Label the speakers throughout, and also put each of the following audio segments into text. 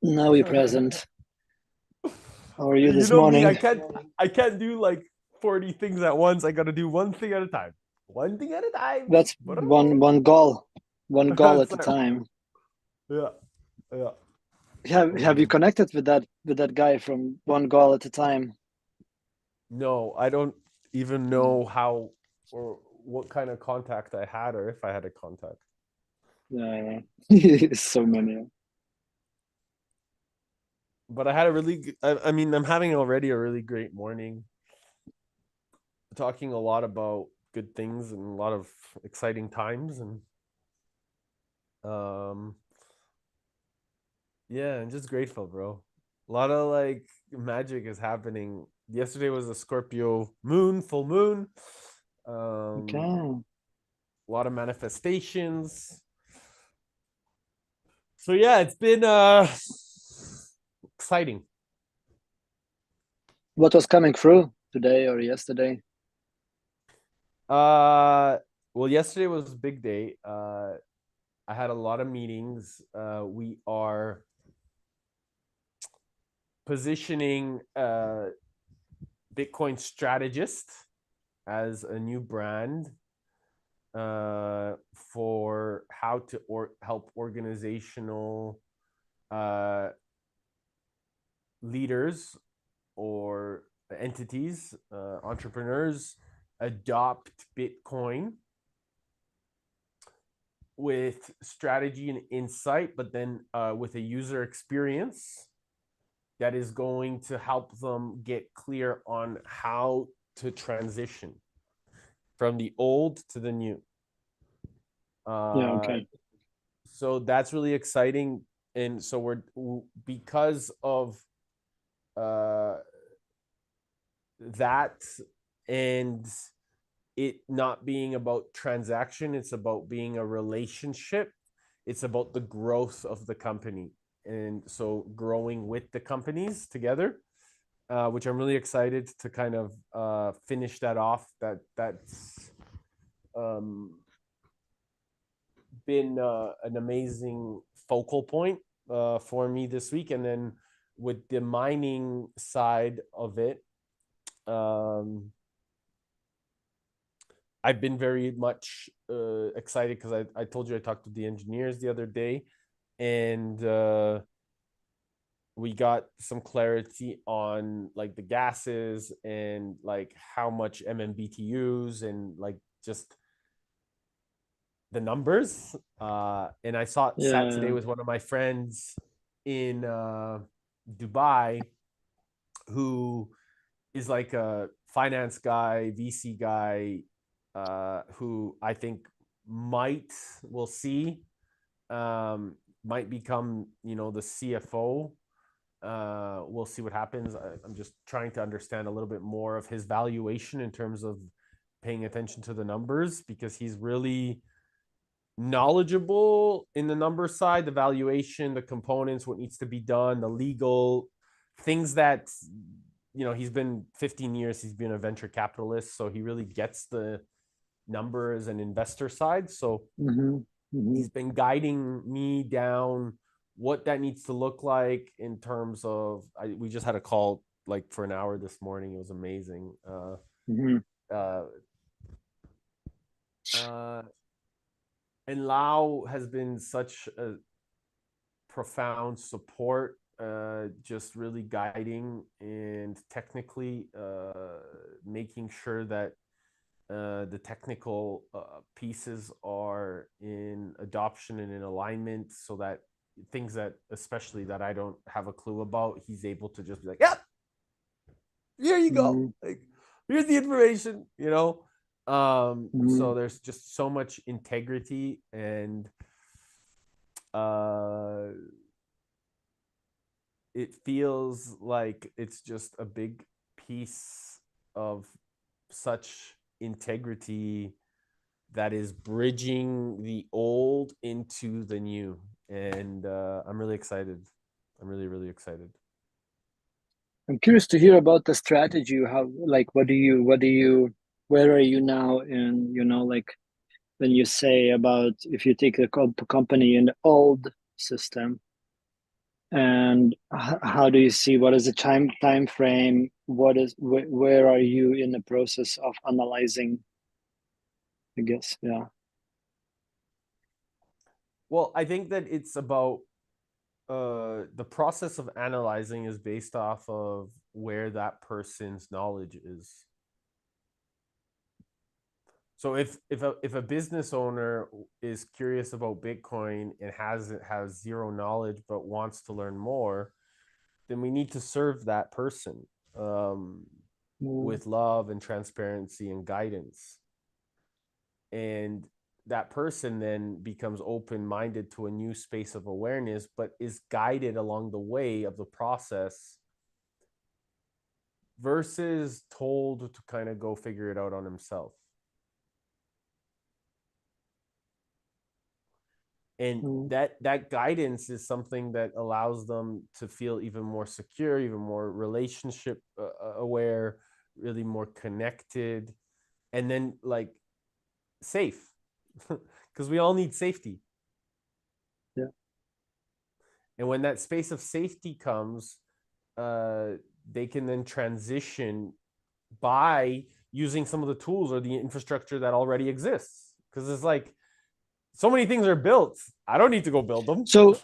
Speaker 1: Now we present. How are you
Speaker 2: You
Speaker 1: this
Speaker 2: know me,
Speaker 1: morning?
Speaker 2: I can't do like 40 things at once. I gotta do one thing at a time. One thing at a time.
Speaker 1: That's one goal
Speaker 2: It's
Speaker 1: at a
Speaker 2: like,
Speaker 1: time.
Speaker 2: yeah, yeah.
Speaker 1: Have you connected with that guy from one goal at a time?
Speaker 2: No, I don't even know how or what kind of contact I had or if I had a contact.
Speaker 1: Yeah, so many.
Speaker 2: But I had a I mean, I'm having already a really great morning, talking a lot about good things and a lot of exciting times. And um, yeah, I'm just grateful, bro. A lot of like magic is happening. Yesterday was a Scorpio moon, full moon. Um,
Speaker 1: Okay.
Speaker 2: a lot of manifestations. So yeah, it's been exciting.
Speaker 1: What was coming through today or yesterday?
Speaker 2: Uh well, yesterday was a big day. I had a lot of meetings. We are positioning Bitcoin strategist as a new brand for how to help organizational uh, leaders or entities, entrepreneurs, adopt Bitcoin with strategy and insight, but then with a user experience that is going to help them get clear on how to transition from the old to the new.
Speaker 1: Yeah,
Speaker 2: Uh,
Speaker 1: okay.
Speaker 2: so that's really exciting. And so because of uh, that, and it not being about transaction, it's about being a relationship. It's about the growth of the company. And so growing with the companies together, which I'm really excited to kind of finish that off. That's um, been an amazing focal point for me this week. And then with the mining side of it, um, I've been very much excited because I told you I talked to the engineers the other day, and we got some clarity on like the gases and like how much MMBTUs and like just the numbers. And I sat today
Speaker 1: Yeah,
Speaker 2: with one of my friends in Dubai who is like a finance guy, VC guy, who I think might we'll see might become the CFO. We'll see what happens. I'm just trying to understand a little bit more of his valuation in terms of paying attention to the numbers because he's really knowledgeable in the number side, the valuation, the components, what needs to be done, the legal things that he's been 15 years, he's been a venture capitalist, so he really gets the numbers and investor side. So
Speaker 1: hmm hmm
Speaker 2: he's been guiding me down what that needs to look like in terms of we just had a call like for an hour this morning. It was amazing.
Speaker 1: hmm
Speaker 2: Uh, uh, and Lao has been such a profound support, just really guiding and technically making sure that the technical pieces are in adoption and in alignment so that things that especially that I don't have a clue about, he's able to just be like, yeah, here you go.
Speaker 1: hmm
Speaker 2: Like, here's the information.
Speaker 1: hmm
Speaker 2: So there's just so much integrity and uh it feels like it's just a big piece of such integrity that is bridging the old into the new. And I'm really excited. I'm really, really excited.
Speaker 1: I'm curious to hear about the strategy. How, like, where are you now? And like when you say about if you take the company in the old system, And how do you see, what is the time frame? What is where are you in the process of analyzing, I guess? Yeah.
Speaker 2: Well, I think that it's about the process of analyzing is based off of where that person's knowledge is. So if a business owner is curious about Bitcoin and has zero knowledge but wants to learn more, then we need to serve that person um,
Speaker 1: Mm,
Speaker 2: with love and transparency and guidance. And that person then becomes open-minded to a new space of awareness, but is guided along the way of the process versus told to kind of go figure it out on himself. And
Speaker 1: mm,
Speaker 2: that guidance is something that allows them to feel even more secure, even more relationship aware, really more connected, and then like safe, because we all need safety.
Speaker 1: yeah.
Speaker 2: And when that space of safety comes, uh, they can then transition by using some of the tools or the infrastructure that already exists. Because it's like so many things are built. I don't need to go build them.
Speaker 1: So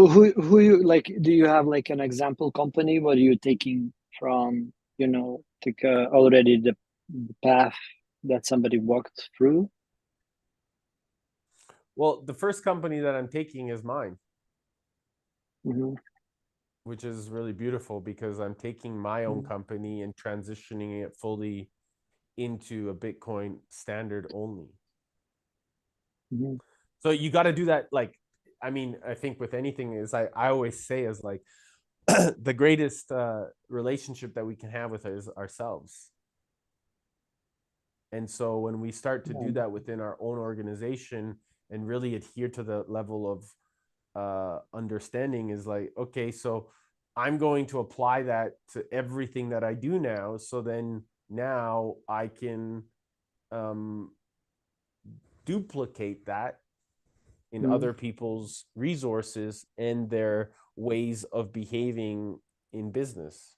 Speaker 1: who you like? Do you have like an example company? What are you taking from, like already the path that somebody walked through?
Speaker 2: Well, the first company that I'm taking is mine,
Speaker 1: Hmm.
Speaker 2: which is really beautiful because I'm taking my own company and transitioning it fully into a Bitcoin standard only.
Speaker 1: Hmm.
Speaker 2: So you got to do that. Like, I mean, I think with anything is I always say is like the greatest relationship that we can have with is ourselves. And so when we start to do that within our own organization and really adhere to the level of understanding is like, okay, so I'm going to apply that to everything that I do now. So then now I can um, duplicate that in
Speaker 1: Hmm.
Speaker 2: other people's resources and their ways of behaving in business.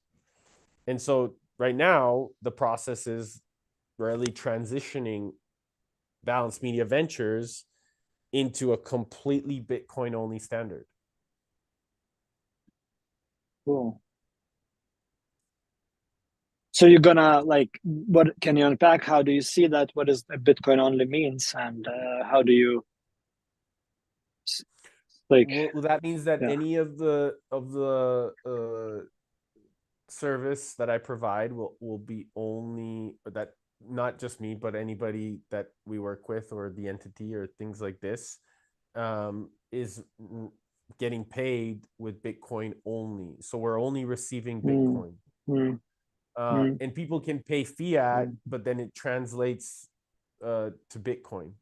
Speaker 2: And so right now, the process is really transitioning Balanced Media Ventures into a completely Bitcoin only standard.
Speaker 1: Cool. So you're gonna like, what can you unpack? How do you see that? What does a Bitcoin only means, and how do you like?
Speaker 2: Well, that means that
Speaker 1: Yeah.
Speaker 2: any of the service that I provide will be only that, not just me, but anybody that we work with or the entity or things like this is getting paid with Bitcoin only. So we're only receiving
Speaker 1: Mm,
Speaker 2: Bitcoin.
Speaker 1: mm, mm,
Speaker 2: And people can pay fiat,
Speaker 1: mm,
Speaker 2: but then it translates to Bitcoin.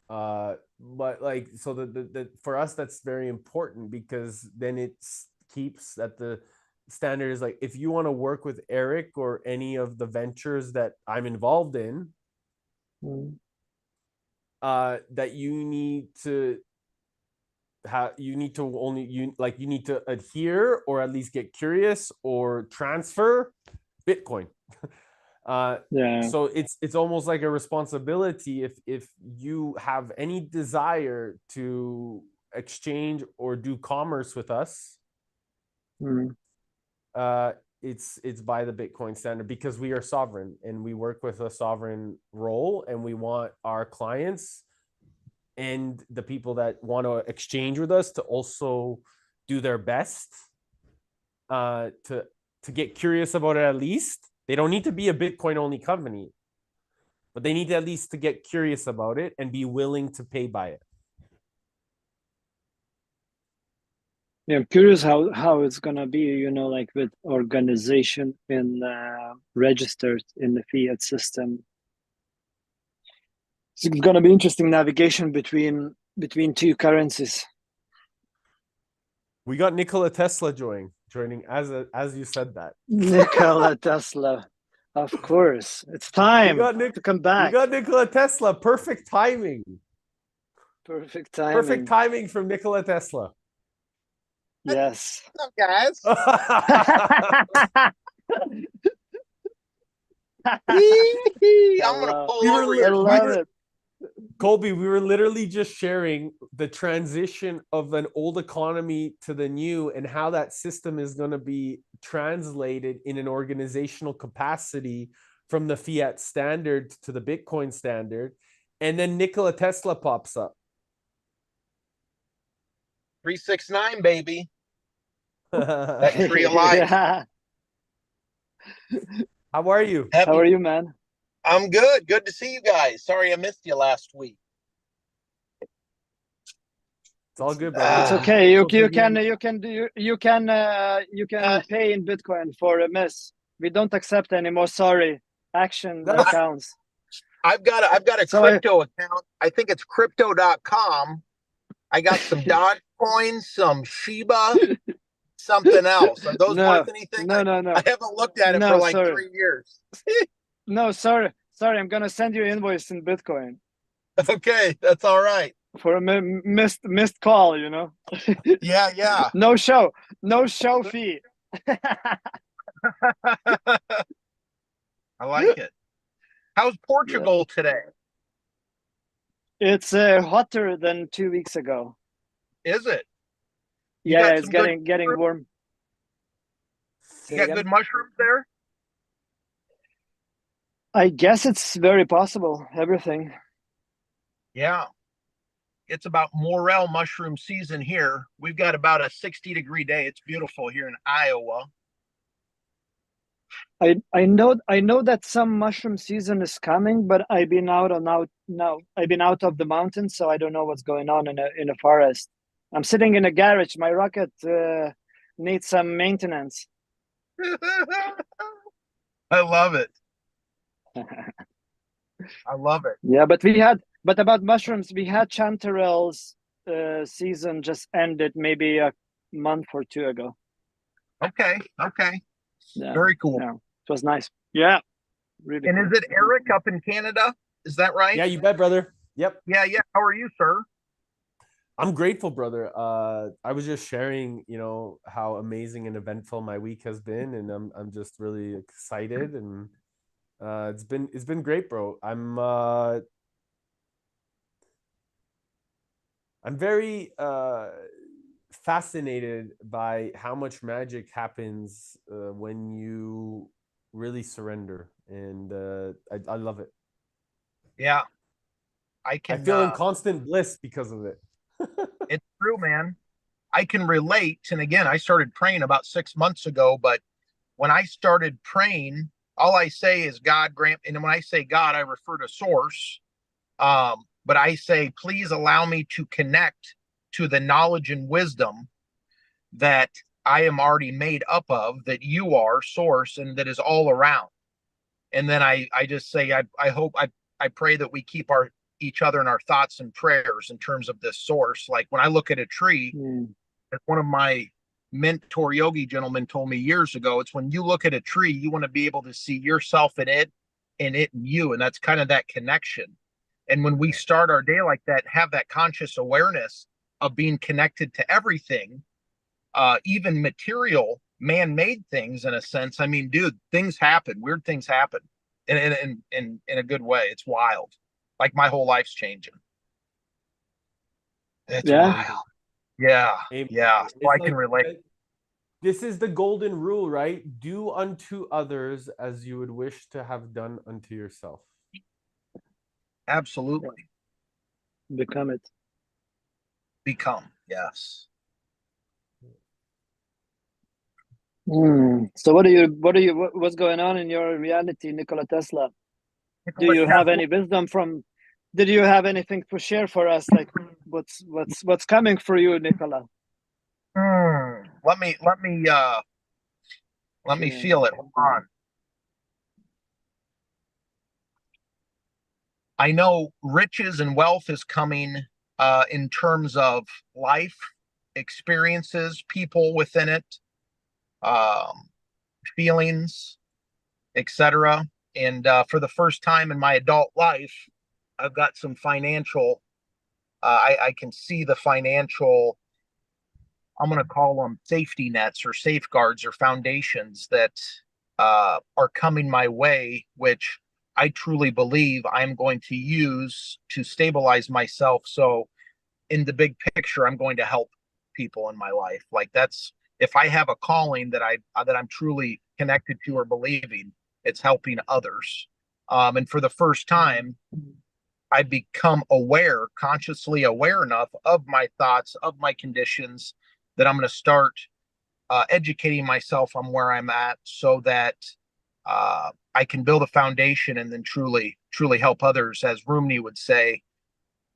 Speaker 2: But like, so the for us that's very important because then it keeps that the standard is like, if you want to work with Eric or any of the ventures that I'm involved in,
Speaker 1: mm,
Speaker 2: that you need to only you need to adhere or at least get curious or transfer Bitcoin. uh
Speaker 1: yeah.
Speaker 2: so it's almost like a responsibility if you have any desire to exchange or do commerce with us.
Speaker 1: Mm,
Speaker 2: uh it's by the Bitcoin standard because we are sovereign and we work with a sovereign role, and we want our clients and the people that want to exchange with us to also do their best to get curious about it. At least they don't need to be a Bitcoin only company, but they need to at least to get curious about it and be willing to pay by it.
Speaker 1: yeah, I'm curious how it's gonna be, like with organization in registered in the fiat system. It's gonna be interesting navigation between two currencies.
Speaker 2: We got Nikola Tesla joining as you said that.
Speaker 1: Nikola Tesla, of course. It's
Speaker 2: we
Speaker 1: time
Speaker 2: got Nick
Speaker 1: to come
Speaker 2: we
Speaker 1: back.
Speaker 2: got Nikola Tesla. Perfect timing.
Speaker 1: Perfect
Speaker 2: Perfect
Speaker 1: timing.
Speaker 2: timing from Nikola Tesla.
Speaker 1: Yes.
Speaker 3: What's up, guys? I'm gonna pull over
Speaker 1: I
Speaker 3: here.
Speaker 1: love it.
Speaker 2: Colby, we were literally just sharing the transition of an old economy to the new and how that system is going to be translated in an organizational capacity from the fiat standard to the Bitcoin standard. And then Nikola Tesla pops up.
Speaker 3: 369, baby.
Speaker 2: How
Speaker 3: That tree of life.
Speaker 1: Yeah.
Speaker 2: are you?
Speaker 1: How are you, man?
Speaker 3: I'm good. Good to see you guys. Sorry I missed you last week.
Speaker 2: It's all good, brother.
Speaker 1: It's okay. You can pay in Bitcoin for a miss. We don't accept anymore. Sorry. Action counts.
Speaker 3: I've got a crypto account. I think it's crypto.com. I got some Dogecoin, some Shiba, something else. Are those worth anything?
Speaker 1: No.
Speaker 3: I haven't looked at it for like 3 years.
Speaker 1: No, sorry. I'm gonna send you an invoice in Bitcoin.
Speaker 3: Okay, that's all right.
Speaker 1: For a missed call, you know.
Speaker 3: Yeah.
Speaker 1: No show fee.
Speaker 3: I like it. How's Portugal today?
Speaker 1: It's hotter than 2 weeks ago.
Speaker 3: Is it?
Speaker 1: Yeah, it's getting warm.
Speaker 3: You got good mushrooms there?
Speaker 1: I guess it's very possible. Everything.
Speaker 3: Yeah. It's about morel mushroom season here. We've got about a 60-degree day. It's beautiful here in Iowa.
Speaker 1: I know that some mushroom season is coming, but I've been out of the mountains, so I don't know what's going on in a forest. I'm sitting in a garage. My rocket needs some maintenance.
Speaker 3: I love it. I love it.
Speaker 1: Yeah, but about mushrooms, we had chanterelles season just ended maybe a month or two ago.
Speaker 3: Okay.
Speaker 1: Yeah,
Speaker 3: very cool.
Speaker 1: Yeah, it was nice. Yeah, really.
Speaker 3: And
Speaker 1: cool.
Speaker 3: is it Eric up in Canada? Is that right?
Speaker 2: Yeah, you bet, brother. Yep.
Speaker 3: Yeah. How are you, sir?
Speaker 2: I'm grateful, brother. I was just sharing, how amazing and eventful my week has been, and I'm just really excited, and it's been great, bro. I'm very fascinated by how much magic happens when you really surrender, and I love it.
Speaker 3: Yeah,
Speaker 2: I feel in constant bliss because of it.
Speaker 3: It's true, man. I can relate. And again, I started praying about 6 months ago, but when I started praying, all I say is God grant. And when I say God, I refer to source. But I say, please allow me to connect to the knowledge and wisdom that I am already made up of, that you are source, and that is all around. And then I just say, I hope, I pray that we keep each other in our thoughts and prayers in terms of this source. Like when I look at a tree, as one of my mentor yogi gentlemen told me years ago, it's when you look at a tree, you want to be able to see yourself in it and it in you. And that's kind of that connection. And when we start our day like that, have that conscious awareness of being connected to everything, even material, man-made things in a sense. I mean, dude, things happen, weird things happen in a good way. It's wild. Like my whole life's changing. That's wild. Yeah. So I can relate.
Speaker 2: This is the golden rule, right? Do unto others as you would wish to have done unto yourself.
Speaker 3: Absolutely.
Speaker 1: Become it.
Speaker 3: Become, yes.
Speaker 1: So what's going on in your reality, Nikola Tesla? Do you have any wisdom did you have anything to share for us? Like what's coming for you, Nikola?
Speaker 3: Let me feel it. Hold on. I know riches and wealth is coming in terms of life experiences, people within it, feelings, etc. And for the first time in my adult life, I've got some financial. I can see the financial I'm going to call them safety nets or safeguards or foundations that are coming my way, which I truly believe I'm going to use to stabilize myself. So in the big picture, I'm going to help people in my life. Like that's, if I have a calling that I'm truly connected to or believing, it's helping others. And for the first time, I become aware, consciously aware enough of my thoughts, of my conditions, that I'm going to start educating myself on where I'm at, so that I can build a foundation and then truly help others, as Rumney would say,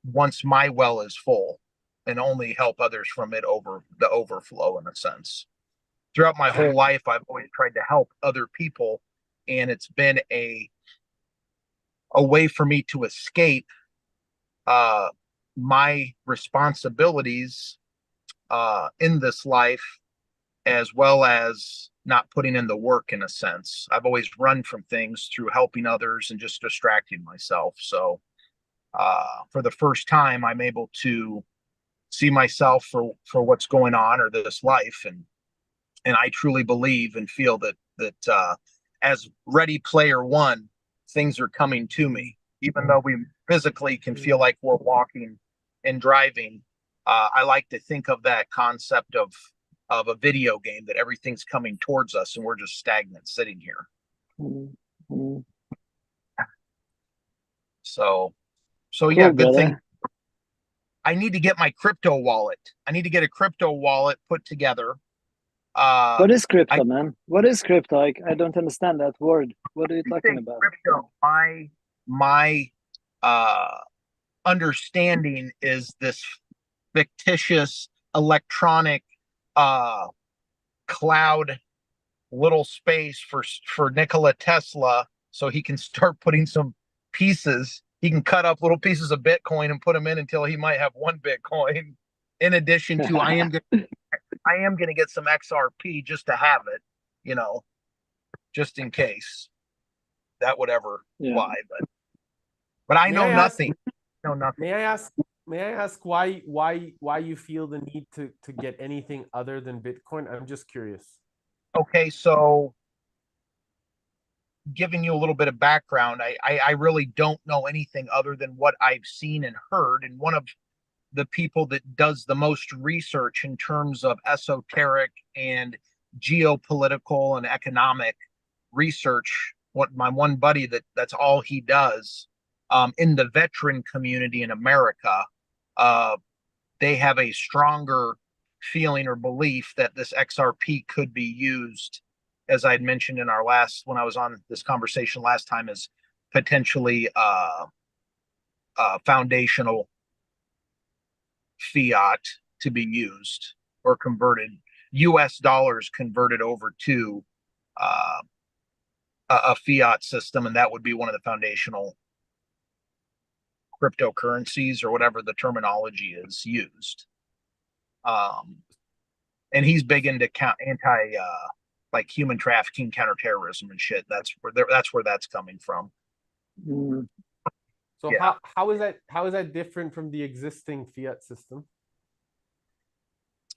Speaker 3: once my well is full, and only help others from it over the overflow, in a sense. Throughout my whole life, I've always tried to help other people, and it's been a way for me to escape my responsibilities in this life, as well as not putting in the work, in a sense. I've always run from things through helping others and just distracting myself. So for the first time, I'm able to see myself for what's going on, or this life. And I truly believe and feel that as Ready Player One, things are coming to me, even though we physically can feel like we're walking and driving. I like to think of that concept of a video game, that everything's coming towards us and we're just stagnant sitting here.
Speaker 1: Mm-hmm.
Speaker 3: So
Speaker 1: Cool,
Speaker 3: yeah, good
Speaker 1: brother.
Speaker 3: thing. I need to get my crypto wallet. I need to get a crypto wallet put together.
Speaker 1: What is crypto, man? What is crypto? I don't understand that word. What are you talking about?
Speaker 3: Crypto, my understanding is this fictitious electronic cloud little space for Nikola Tesla, so he can start putting some pieces. He can cut up little pieces of Bitcoin and put them in until he might have one Bitcoin. In addition to, I am going to get some XRP just to have it, just in case that would ever fly. But I know nothing. Know nothing.
Speaker 2: May I ask why you feel the need to get anything other than Bitcoin? I'm just curious.
Speaker 3: Okay, so giving you a little bit of background, I really don't know anything other than what I've seen and heard. And one of the people that does the most research in terms of esoteric and geopolitical and economic research, my one buddy that's all he does, in the veteran community in America, they have a stronger feeling or belief that this XRP could be used, as I had mentioned in when I was on this conversation last time, as potentially foundational fiat to be used, or converted, US dollars converted over to a fiat system, and that would be one of the foundational cryptocurrencies, or whatever the terminology is used. And he's big into anti like human trafficking, counterterrorism and shit. That's where that's coming from.
Speaker 2: So yeah. how is that different from the existing fiat system?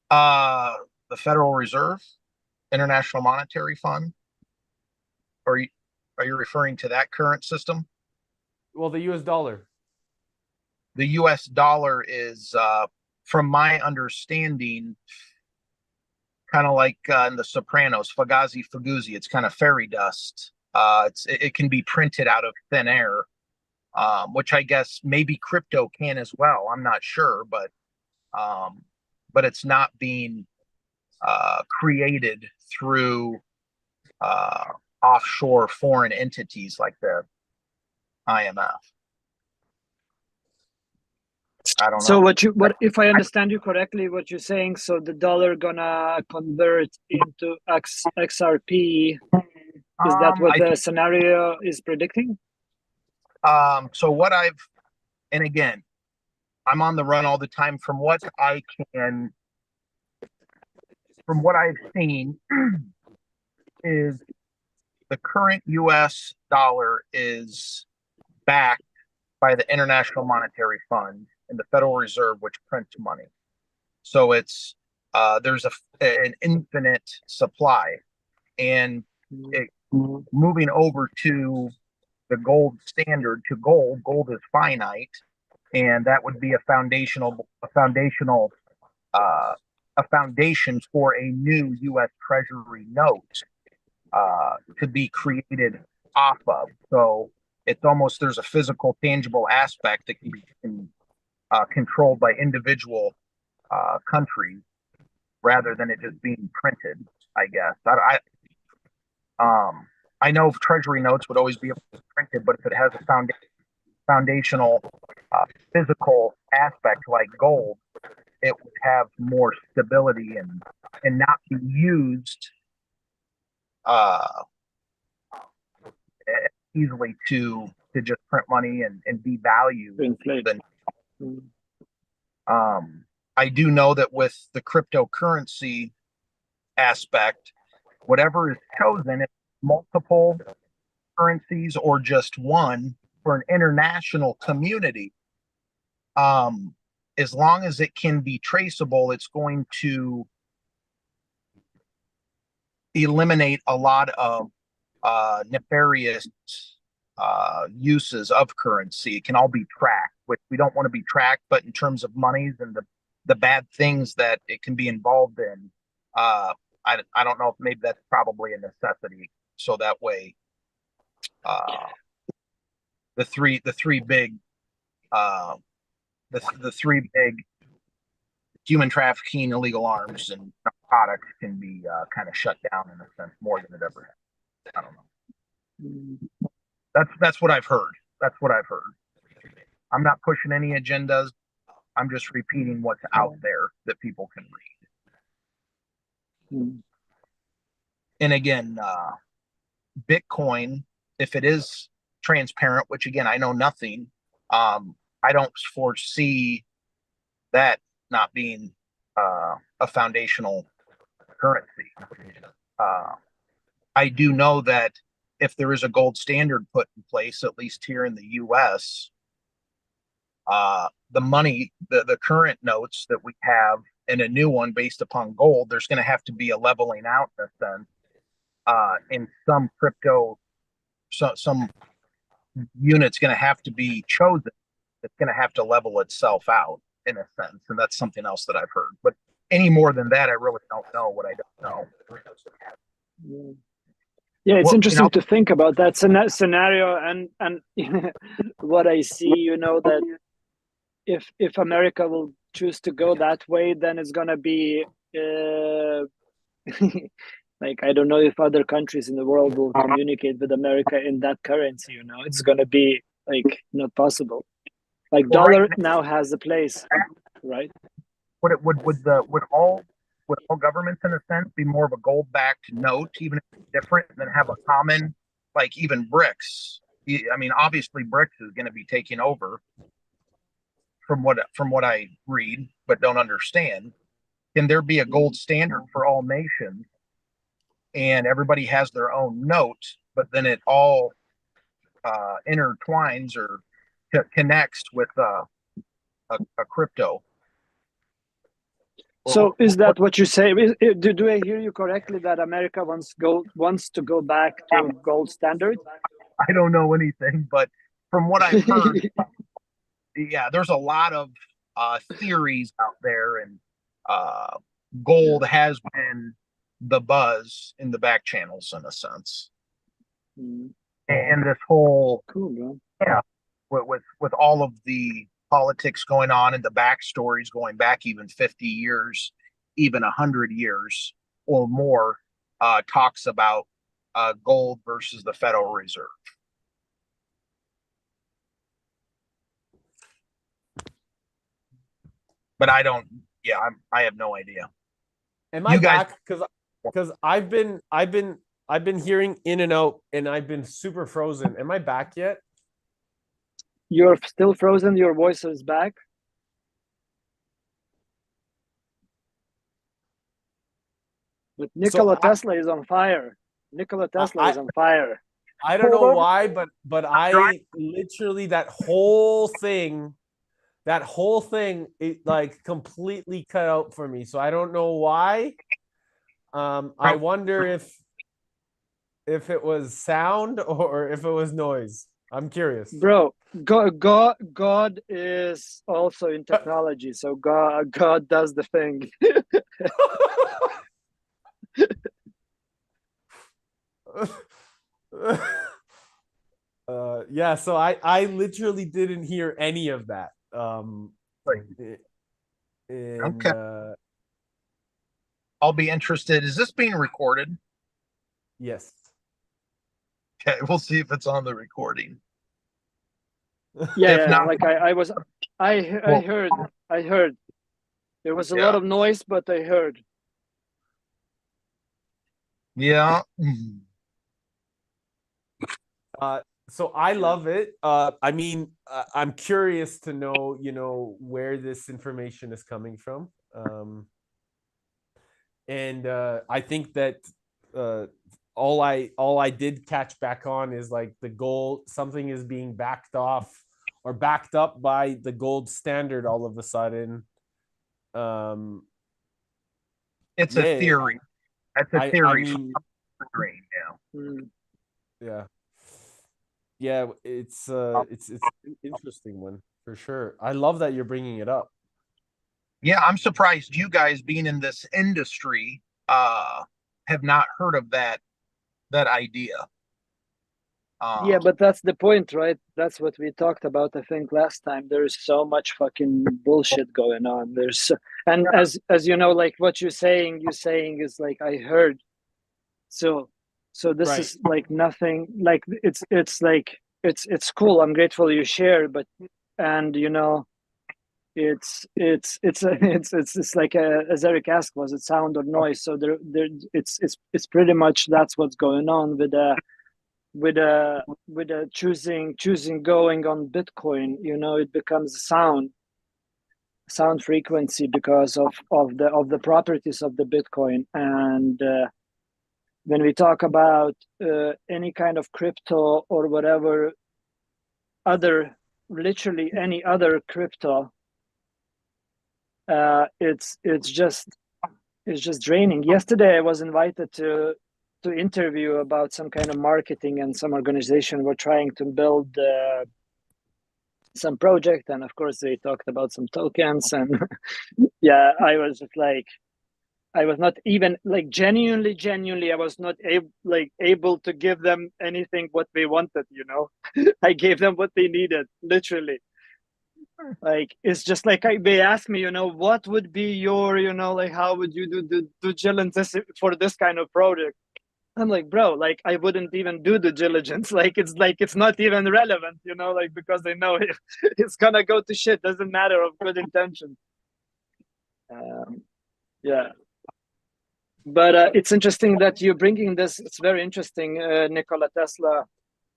Speaker 3: The Federal Reserve, International Monetary Fund. Are you referring to that current system?
Speaker 2: Well, the US dollar.
Speaker 3: The US dollar is, from my understanding, kind of like in The Sopranos, Fugazi Fuguzzi. It's kind of fairy dust. It can be printed out of thin air, which I guess maybe crypto can as well. I'm not sure, but it's not being created through offshore foreign entities like the IMF. I don't know.
Speaker 1: So what if I understand you correctly, what you're saying, so the dollar gonna convert into XRP, is that what the scenario is predicting?
Speaker 3: So and again, I'm on the run all the time. From what I've seen, is the current US dollar is backed by the International Monetary Fund and the Federal Reserve, which prints money. So it's there's an infinite supply, and moving over to the gold standard to gold is finite, and that would be a foundation for a new U.S. Treasury note to be created off of. So it's almost, there's a physical, tangible aspect that can be controlled by individual countries rather than it just being printed, I guess. I know Treasury notes would always be able to be printed, but if it has a foundational physical aspect like gold, it would have more stability and not be used easily to just print money and devalue. I do know that with the cryptocurrency aspect, whatever is chosen, if multiple currencies or just one for an international community, as long as it can be traceable, it's going to eliminate a lot of nefarious uses of currency. It can all be tracked, which we don't want to be tracked, but in terms of monies and the bad things that it can be involved in, I don't know if maybe that's probably a necessity. So that way, the three big human trafficking, illegal arms, and narcotics can be kind of shut down in a sense more than it ever has. I don't know. That's what I've heard. That's what I've heard. I'm not pushing any agendas. I'm just repeating what's out there that people can read. And again, Bitcoin, if it is transparent, which again, I know nothing, I don't foresee that not being a foundational currency. I do know that if there is a gold standard put in place, at least here in the U.S., the money, the current notes that we have and a new one based upon gold, there's going to have to be a leveling out in a sense. In some crypto, some unit's going to have to be chosen. It's going to have to level itself out in a sense, and that's something else that I've heard. But any more than that, I really don't know what I don't know.
Speaker 1: Yeah, it's interesting to think about that scenario, and what I see, that if America will choose to go that way, then it's gonna be like, I don't know if other countries in the world will communicate with America in that currency. It's gonna be like not possible. Like dollar now has a place, right?
Speaker 3: Would all governments in a sense be more of a gold-backed note, even if it's different, than have a common, like even BRICS? I mean, obviously BRICS is going to be taking over from what I read, but don't understand. Can there be a gold standard for all nations, and everybody has their own note, but then it all intertwines or connects with a crypto?
Speaker 1: So is that what you say? Do I hear you correctly that America wants to go back to gold standard?
Speaker 3: I don't know anything, but from what I've heard, yeah, there's a lot of theories out there, and gold has been the buzz in the back channels in a sense. And this whole with all of the politics going on and the backstories going back even 50 years, even 100 years or more, talks about gold versus the Federal Reserve. But I have no idea.
Speaker 2: Am I back? Because I've been hearing in and out, and I've been super frozen. Am I back yet?
Speaker 1: You're still frozen. Your voice is back. But Nikola Tesla is on fire. Nikola Tesla is on fire.
Speaker 2: I don't know why, but I literally, that whole thing that whole thing, it like completely cut out for me. So I don't know why. I wonder if it was sound or if it was noise. I'm curious.
Speaker 1: Bro, God is also in technology, so God does the thing.
Speaker 2: Yeah, so I literally didn't hear any of that.
Speaker 3: Okay. I'll be interested. Is this being recorded?
Speaker 2: Yes.
Speaker 3: Okay, we'll see if it's on the recording.
Speaker 1: Yeah,
Speaker 3: If not,
Speaker 1: like I heard. There was a lot of noise, but I heard.
Speaker 3: Yeah.
Speaker 2: So I love it. I mean, I'm curious to know, where this information is coming from. And I think that all I did catch back on is like the gold, something is being backed off or backed up by the gold standard all of a sudden.
Speaker 3: It's a theory. That's a theory.
Speaker 2: I mean, yeah. Yeah, it's an interesting one for sure. I love that you're bringing it up.
Speaker 3: Yeah, I'm surprised you guys being in this industry have not heard of that idea.
Speaker 1: Yeah, but that's the point, right? That's what we talked about, I think, last time. There's so much fucking bullshit going on. And as you know, like what you're saying is like I heard. So this
Speaker 2: Right.
Speaker 1: is like nothing. Like it's like it's cool. I'm grateful you share, but and it's like as Eric asked, was it sound or noise? So there it's pretty much that's what's going on with choosing going on Bitcoin. It becomes sound frequency because of the properties of the Bitcoin. And when we talk about any kind of crypto or whatever literally any other crypto, it's just draining. Yesterday I was invited to interview about some kind of marketing, and some organization were trying to build some project, and of course they talked about some tokens. And yeah, I was just like, I was not even like genuinely I was not able to give them anything what they wanted. I gave them what they needed, literally. Like, it's just like they asked me, what would be your, like, how would you do the due diligence for this kind of project? I'm like, bro, like I wouldn't even do the diligence. Like it's not even relevant, like, because they know it's gonna go to shit. Doesn't matter of good intention. Yeah. But it's interesting that you're bringing this. It's very interesting, Nikola Tesla,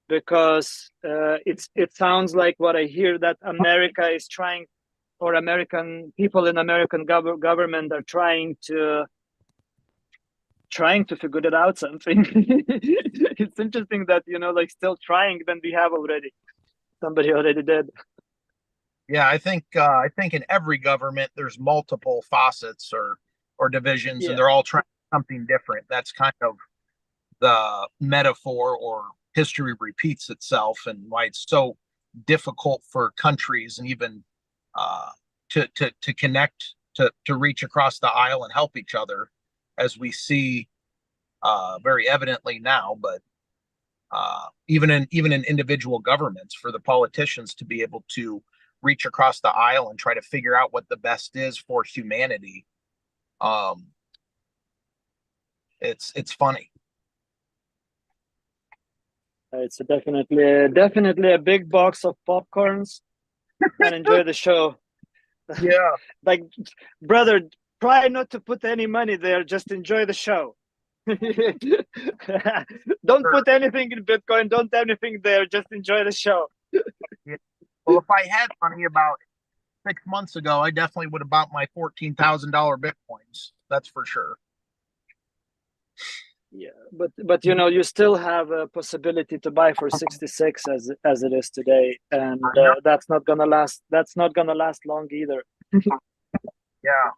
Speaker 1: because it sounds like what I hear, that America is trying, or American people in American government are trying to figure it out something. It's interesting that like still trying than we have already. Somebody already did.
Speaker 3: Yeah, I think in every government there's multiple faucets or divisions, and they're all trying something different. That's kind of the metaphor, or history repeats itself, and why it's so difficult for countries and even to connect, to reach across the aisle and help each other, as we see very evidently now. But even in individual governments, for the politicians to be able to reach across the aisle and try to figure out what the best is for humanity, it's funny.
Speaker 1: It's definitely a big box of popcorns, and enjoy the show.
Speaker 3: Yeah.
Speaker 1: Like, brother, try not to put any money there. Just enjoy the show. Don't put anything in Bitcoin. Don't anything there. Just enjoy the show.
Speaker 3: Yeah. Well, if I had money about 6 months ago, I definitely would have bought my $14,000 Bitcoins. That's for sure.
Speaker 1: Yeah. but you know, you still have a possibility to buy for 66 as it is today, and that's not gonna last. That's not gonna last long either.
Speaker 3: Yeah.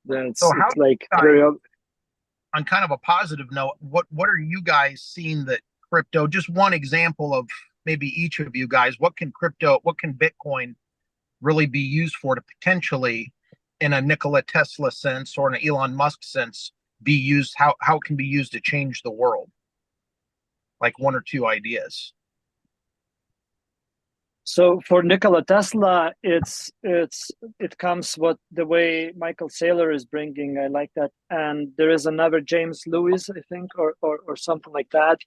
Speaker 1: That's
Speaker 3: So how
Speaker 1: it's like
Speaker 3: guys-
Speaker 1: very
Speaker 3: On kind of a positive note, what are you guys seeing that crypto? Just one example of maybe each of you guys. What can Bitcoin really be used for to potentially, in a Nikola Tesla sense or an Elon Musk sense, be used? How it can be used to change the world? Like one or two ideas.
Speaker 1: So for Nikola Tesla, it comes what the way Michael Saylor is bringing. I like that, and there is another James Lewis, I think, or something like that.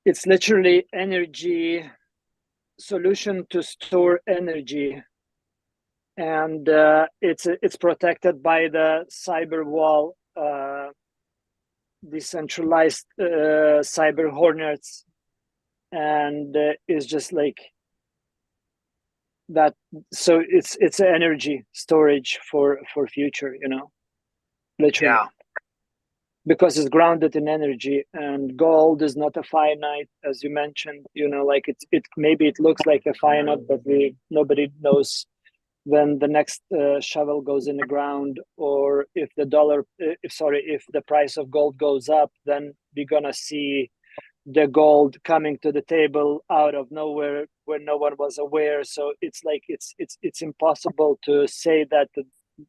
Speaker 1: It's literally energy solution to store energy, and it's protected by the cyber wall, decentralized cyber hornets, and it's just like that. So it's energy storage for future, you know, literally.
Speaker 3: Yeah.
Speaker 1: Because it's grounded in energy, and gold is not a finite, as you mentioned, you know, like it maybe it looks like a finite, but nobody knows when the next shovel goes in the ground, or if the price of gold goes up, then we're gonna see the gold coming to the table out of nowhere where no one was aware. So it's like it's impossible to say that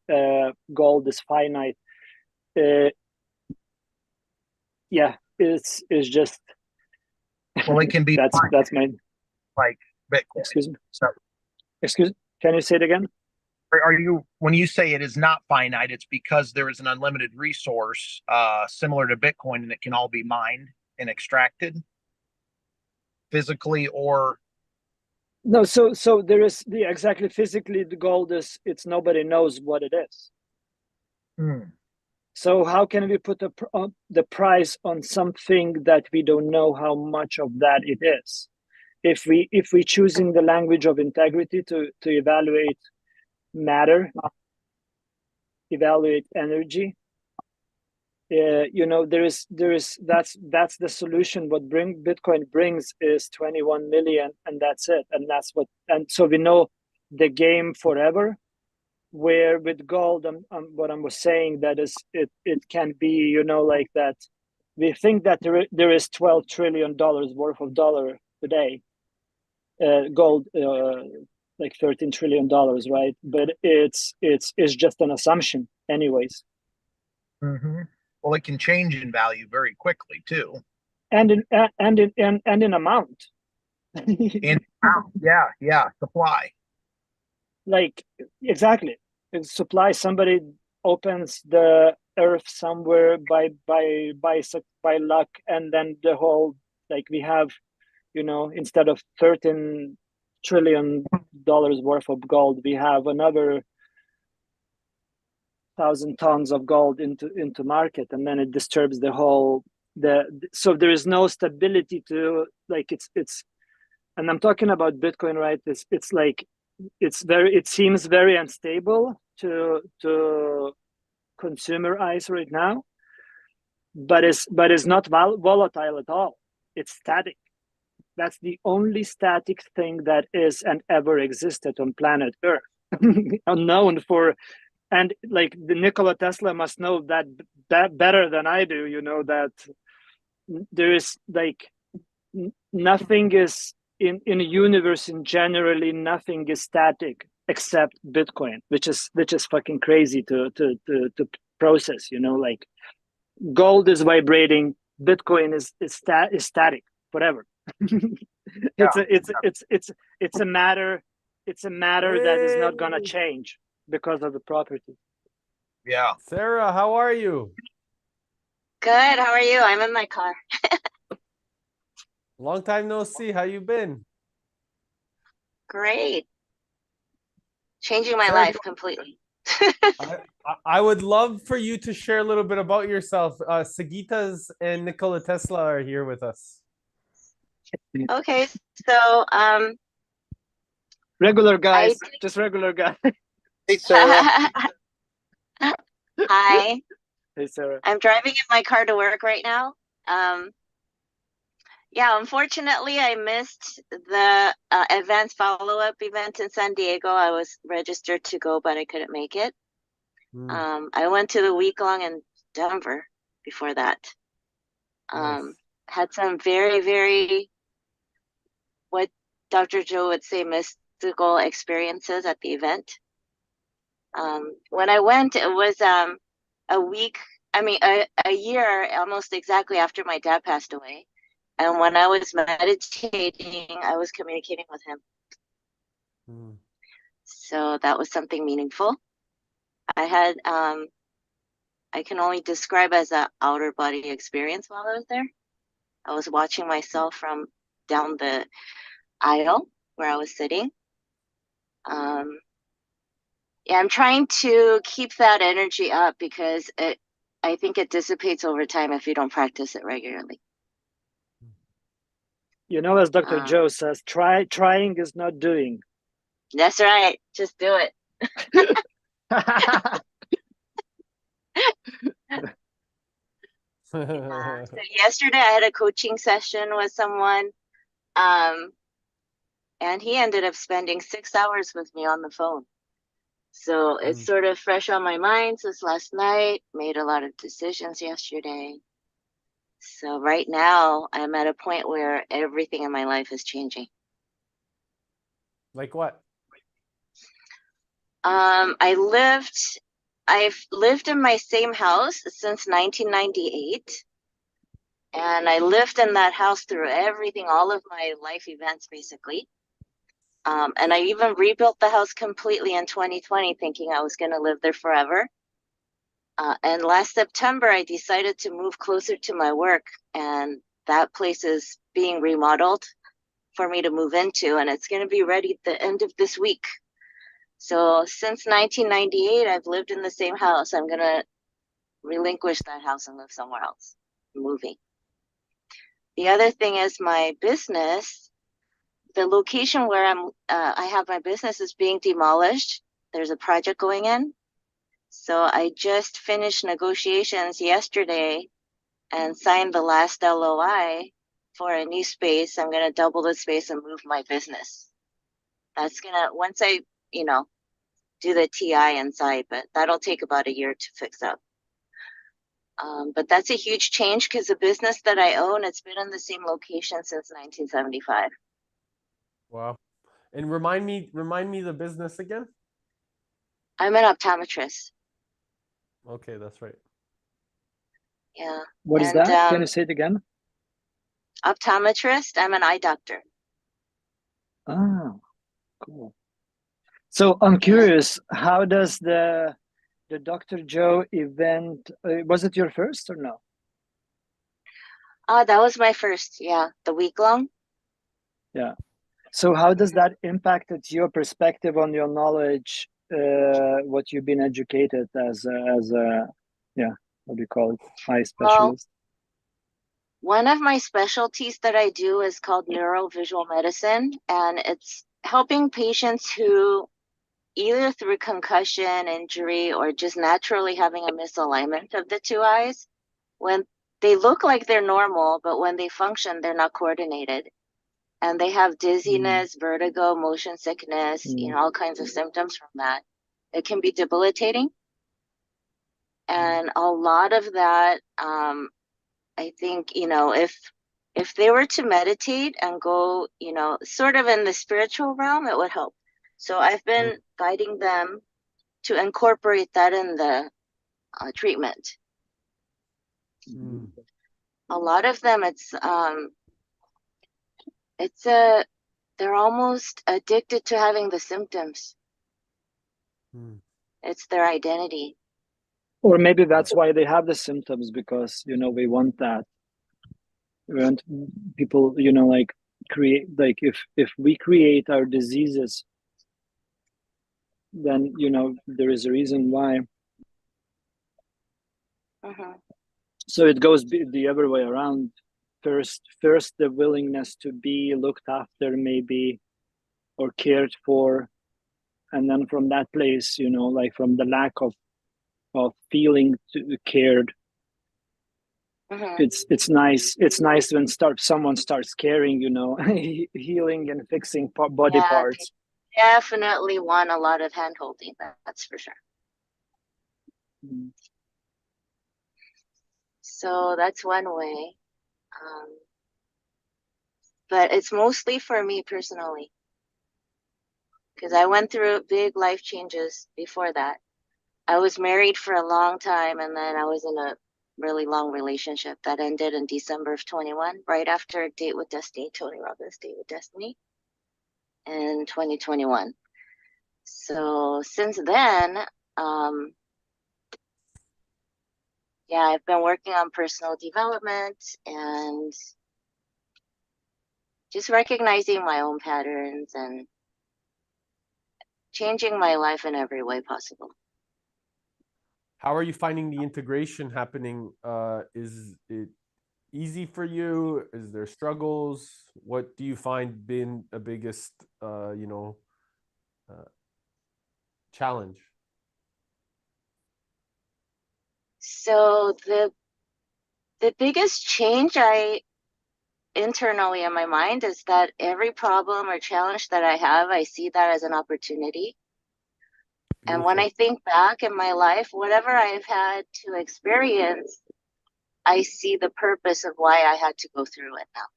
Speaker 1: the gold is finite. Yeah, it's just
Speaker 3: Well, it can be
Speaker 1: that's my
Speaker 3: like Bitcoin.
Speaker 1: excuse me.
Speaker 3: So
Speaker 1: Can you say it again?
Speaker 3: are you, when you say it is not finite, it's because there is an unlimited resource similar to Bitcoin, and it can all be mined and extracted physically or
Speaker 1: No, so there is exactly physically the gold is it's nobody knows what it is. So how can we put the price on something that we don't know how much of that it is? If we choosing the language of integrity to evaluate matter, evaluate energy, you know, there is that's the solution. What Bitcoin brings is 21 million, and that's it, and so we know the game forever. Where with gold, what I was saying, that is it can be, you know, like that. We think that there is $12 trillion worth of dollar today, gold, like $13 trillion, right? But it's just an assumption, anyways.
Speaker 3: Well, it can change in value very quickly too,
Speaker 1: and in amount.
Speaker 3: yeah, supply.
Speaker 1: Like exactly, supply. Somebody opens the earth somewhere by luck, and then the whole, like, we have, you know, instead of $13 trillion worth of gold, we have another 1,000 tons of gold into market, and then it disturbs the whole so there is no stability to, like, it's and I'm talking about Bitcoin, right? It's like it seems very unstable to consumer eyes right now, but it's not volatile at all. It's static. That's the only static thing that is and ever existed on planet Earth. Unknown for, and like the Nikola Tesla must know that better than I do, you know, that there is like nothing is in a universe, in generally nothing is static except Bitcoin, which is fucking crazy to process, you know. Like, gold is vibrating, Bitcoin is static forever. It's a matter that is not gonna change because of the property.
Speaker 3: Yeah.
Speaker 2: Sarah, how are you?
Speaker 4: Good. How are you? I'm in my car.
Speaker 2: Long time no see. How you been?
Speaker 4: Great. Changing my
Speaker 2: Sarah,
Speaker 4: life completely.
Speaker 2: I would love for you to share a little bit about yourself. Sagitas and Nikola Tesla are here with us.
Speaker 4: Okay, so
Speaker 1: Regular guys, just regular guy.
Speaker 3: Hey, Sarah.
Speaker 4: hi.
Speaker 1: Hey, Sarah.
Speaker 4: I'm driving in my car to work right now. Yeah, unfortunately, I missed the advanced follow-up event in San Diego. I was registered to go, but I couldn't make it. I went to the week-long in Denver before that.
Speaker 2: Nice.
Speaker 4: Had some very, very, what Dr. Joe would say, mystical experiences at the event. When I went, it was a week, a year almost exactly after my dad passed away. And when I was meditating, I was communicating with him. So that was something meaningful. I had, I can only describe as an outer body experience while I was there. I was watching myself from down the aisle where I was sitting. Yeah, I'm trying to keep that energy up because I think it dissipates over time if you don't practice it regularly.
Speaker 1: You know, as Dr. Joe says, trying is not doing.
Speaker 4: That's right. Just do it. So yesterday I had a coaching session with someone, and he ended up spending 6 hours with me on the phone. So it's sort of fresh on my mind since last night. Made a lot of decisions yesterday. So right now I'm at a point where everything in my life is changing.
Speaker 2: Like what?
Speaker 4: I've lived in my same house since 1998. And I lived in that house through everything, all of my life events, basically. And I even rebuilt the house completely in 2020, thinking I was going to live there forever. And last September, I decided to move closer to my work. And that place is being remodeled for me to move into. And it's going to be ready at the end of this week. So since 1998, I've lived in the same house. I'm going to relinquish that house and live somewhere else, moving. The other thing is my business. The location where I have my business is being demolished. There's a project going in. So I just finished negotiations yesterday and signed the last LOI for a new space. I'm going to double the space and move my business. That's going to, once I, do the TI inside, but that'll take about a year to fix up. But that's a huge change because the business that I own, it's been in the same location since 1975.
Speaker 2: Wow. And remind me the business again?
Speaker 4: I'm an optometrist.
Speaker 2: Okay, that's right.
Speaker 4: Yeah.
Speaker 1: What is that? Can you say it again?
Speaker 4: Optometrist. I'm an eye doctor.
Speaker 1: Oh, cool. So I'm curious, how does the Dr. Joe event, was it your first or no?
Speaker 4: That was my first, the week long.
Speaker 1: Yeah. So how does that impact your perspective on your knowledge, what you've been educated as a what do you call it, eye specialist?
Speaker 4: Well, one of my specialties that I do is called neurovisual medicine, and it's helping patients who either through concussion, injury, or just naturally having a misalignment of the two eyes, when they look like they're normal, but when they function, they're not coordinated. And they have dizziness, vertigo, motion sickness, all kinds of symptoms from that. It can be debilitating. And a lot of that, I think, if they were to meditate and go, sort of in the spiritual realm, it would help. So I've been guiding them to incorporate that in the treatment. A lot of them, they're almost addicted to having the symptoms. It's their identity.
Speaker 1: Or maybe that's why they have the symptoms, because we want that. We want people, create, if we create our diseases, then there is a reason why. So it goes the other way around. First the willingness to be looked after, maybe, or cared for, and then from that place, from the lack of of feeling cared.
Speaker 4: Mhm.
Speaker 1: It's nice. It's nice when someone starts caring, you know, healing and fixing body
Speaker 4: Yeah, they
Speaker 1: parts.
Speaker 4: definitely want a lot of hand holding, that's for sure.
Speaker 1: Mm.
Speaker 4: So that's one way. But it's mostly for me personally, because I went through big life changes before that. I was married for a long time, and then I was in a really long relationship that ended in December of 21, right after Date with Destiny, Tony Robbins' Date with Destiny in 2021. So since then, yeah, I've been working on personal development and just recognizing my own patterns and changing my life in every way possible.
Speaker 2: How are you finding the integration happening? Is it easy for you? Is there struggles? What do you find been the biggest, challenge?
Speaker 4: So the biggest change I internally in my mind is that every problem or challenge that I have, I see that as an opportunity. And when
Speaker 2: Beautiful.
Speaker 4: I think back in my life, whatever I've had to experience, I see the purpose of why I had to go through it now.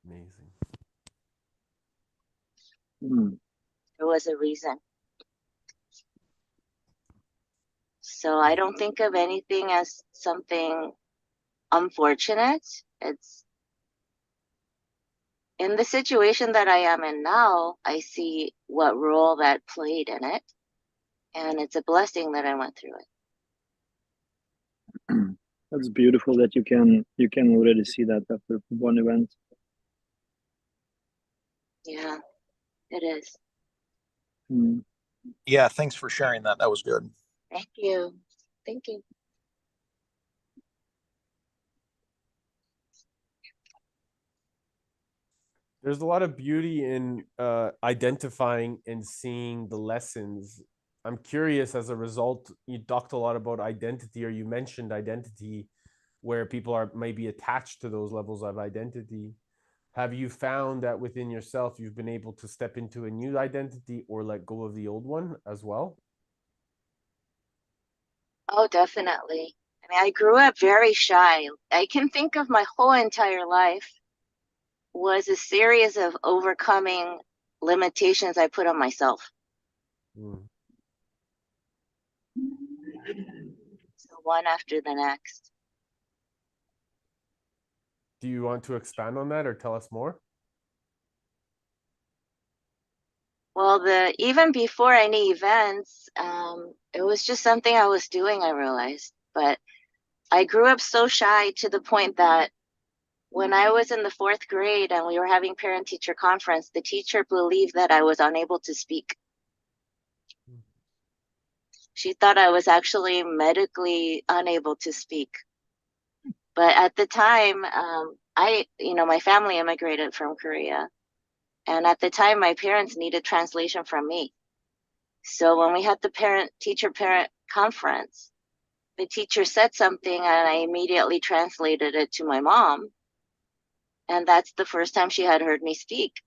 Speaker 2: Amazing.
Speaker 1: Mm.
Speaker 4: There was a reason. So I don't think of anything as something unfortunate. It's in the situation that I am in now, I see what role that played in it. And it's a blessing that I went through it.
Speaker 1: That's beautiful that you can already see that after one event.
Speaker 4: Yeah, it is.
Speaker 1: Mm.
Speaker 3: Yeah, thanks for sharing that. That was good.
Speaker 4: Thank you. Thank you.
Speaker 2: There's a lot of beauty in identifying and seeing the lessons. I'm curious, as a result, you talked a lot about identity, or you mentioned identity, where people are maybe attached to those levels of identity. Have you found that within yourself, you've been able to step into a new identity or let go of the old one as well?
Speaker 4: Oh, definitely. I mean, I grew up very shy. I can think of my whole entire life was a series of overcoming limitations I put on myself.
Speaker 2: Mm.
Speaker 4: So one after the next.
Speaker 2: Do you want to expand on that or tell us more?
Speaker 4: Well, even before any events, it was just something I was doing, I realized. But I grew up so shy to the point that when I was in the 4th grade and we were having parent-teacher conference, the teacher believed that I was unable to speak. She thought I was actually medically unable to speak. But at the time, my family immigrated from Korea. And at the time, my parents needed translation from me. So when we had the parent conference, the teacher said something and I immediately translated it to my mom. And that's the first time she had heard me speak.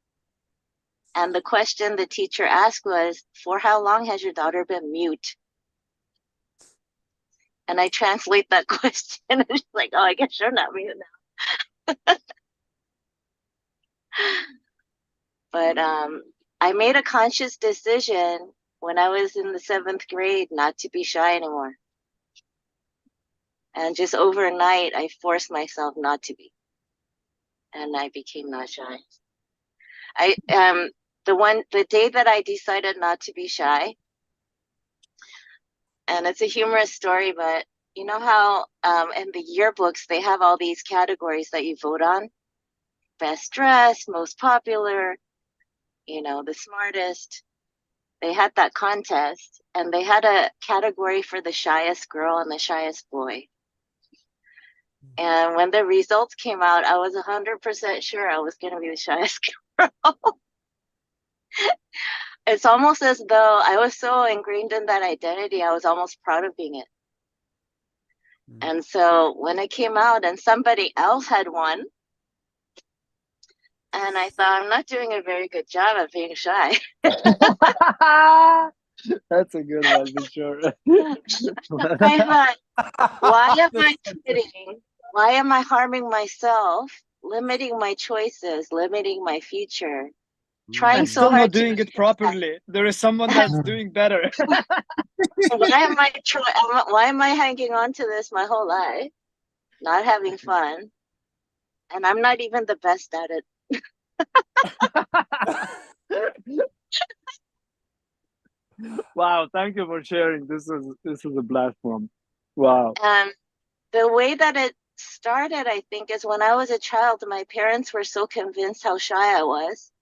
Speaker 4: And the question the teacher asked was, for how long has your daughter been mute? And I translate that question and she's like, oh, I guess you're not mute now. But I made a conscious decision when I was in the 7th grade not to be shy anymore. And just overnight, I forced myself not to be. And I became not shy. The day that I decided not to be shy, and it's a humorous story, but you know how in the yearbooks they have all these categories that you vote on? Best dressed, most popular, the smartest. They had that contest, and they had a category for the shyest girl and the shyest boy. And when the results came out, I was 100% sure I was going to be the shyest girl. it's almost as though I was so ingrained in that identity, I was almost proud of being it. And so when it came out and somebody else had one, and I thought, I'm not doing a very good job of being shy.
Speaker 1: That's a good one for sure.
Speaker 4: I thought, why am I quitting? Why am I harming myself, limiting my choices, limiting my future, trying
Speaker 1: And
Speaker 4: so
Speaker 1: still
Speaker 4: hard
Speaker 1: not doing it properly. There is someone that's doing better.
Speaker 4: Why am I hanging on to this my whole life, not having fun, and I'm not even the best at it.
Speaker 1: Wow, thank you for sharing. This is a blast one. Wow.
Speaker 4: And the way that it started, I think, is when I was a child, my parents were so convinced how shy I was.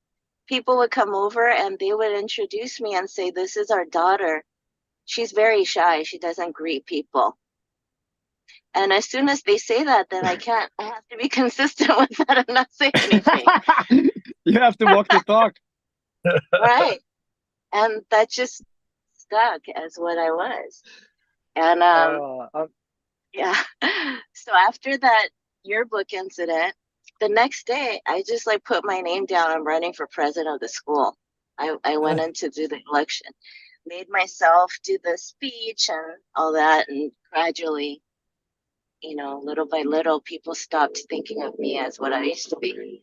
Speaker 4: People would come over and they would introduce me and say, this is our daughter. She's very shy. She doesn't greet people. And as soon as they say that, then I have to be consistent with that and not say anything.
Speaker 1: You have to walk the talk.
Speaker 4: Right. And that just stuck as what I was. And yeah. So after that yearbook incident, the next day I just like put my name down. I'm running for president of the school. I went in to do the election, made myself do the speech and all that, and gradually, little by little, people stopped thinking of me as what I used to be.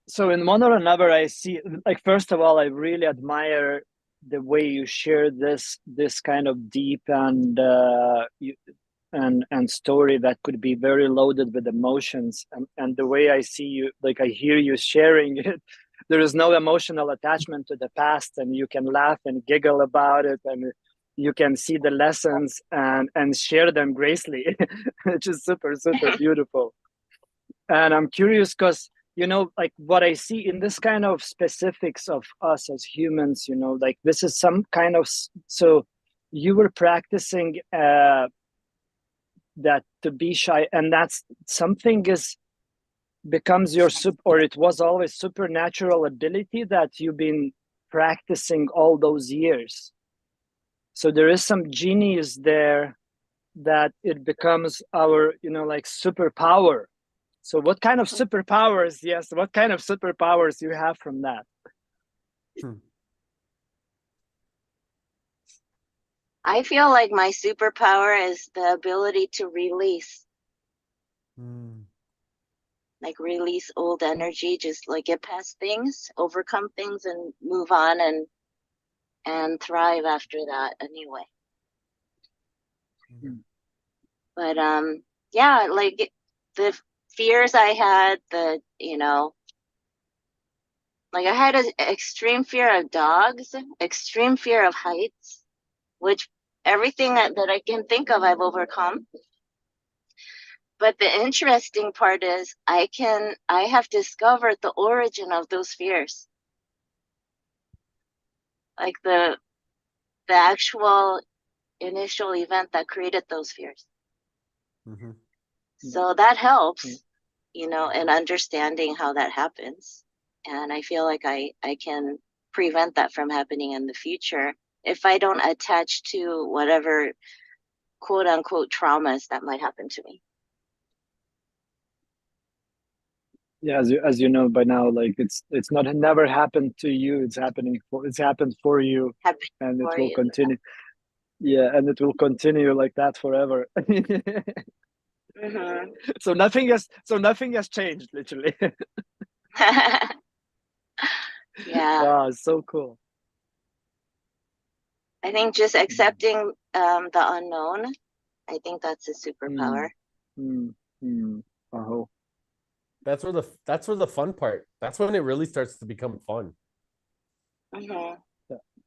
Speaker 1: So in one or another, I see, like, first of all, I really admire the way you share this kind of deep and story that could be very loaded with emotions, and the way I see you, like I hear you sharing it, there is no emotional attachment to the past, and you can laugh and giggle about it, and you can see the lessons and share them gracefully, which is super beautiful. And I'm curious because like what I see in this kind of specifics of us as humans, like this is some kind of, so you were practicing that to be shy, and that's something becomes your or it was always supernatural ability that you've been practicing all those years. So there is some genius there that it becomes our like superpower. So what kind of superpowers, what kind of superpowers you have from that?
Speaker 4: I feel like my superpower is the ability to release. Like release old energy, just like get past things, overcome things, and move on and thrive after that anyway. But yeah, like the fears I had, like I had an extreme fear of dogs, extreme fear of heights, which everything that I can think of, I've overcome. But the interesting part is I have discovered the origin of those fears. Like the actual initial event that created those fears. So that helps, in understanding how that happens. And I feel like I can prevent that from happening in the future if I don't attach to whatever quote unquote traumas that might happen to me.
Speaker 1: Yeah, as you know by now, like it's not never happened to you. It's happened for you, and it will continue. Yeah, and it will continue like that forever. So nothing has changed, literally.
Speaker 4: Yeah.
Speaker 1: Wow, it's so cool.
Speaker 4: I think just accepting the unknown, I think that's a superpower.
Speaker 1: Oh.
Speaker 2: That's where the fun part. That's when it really starts to become fun.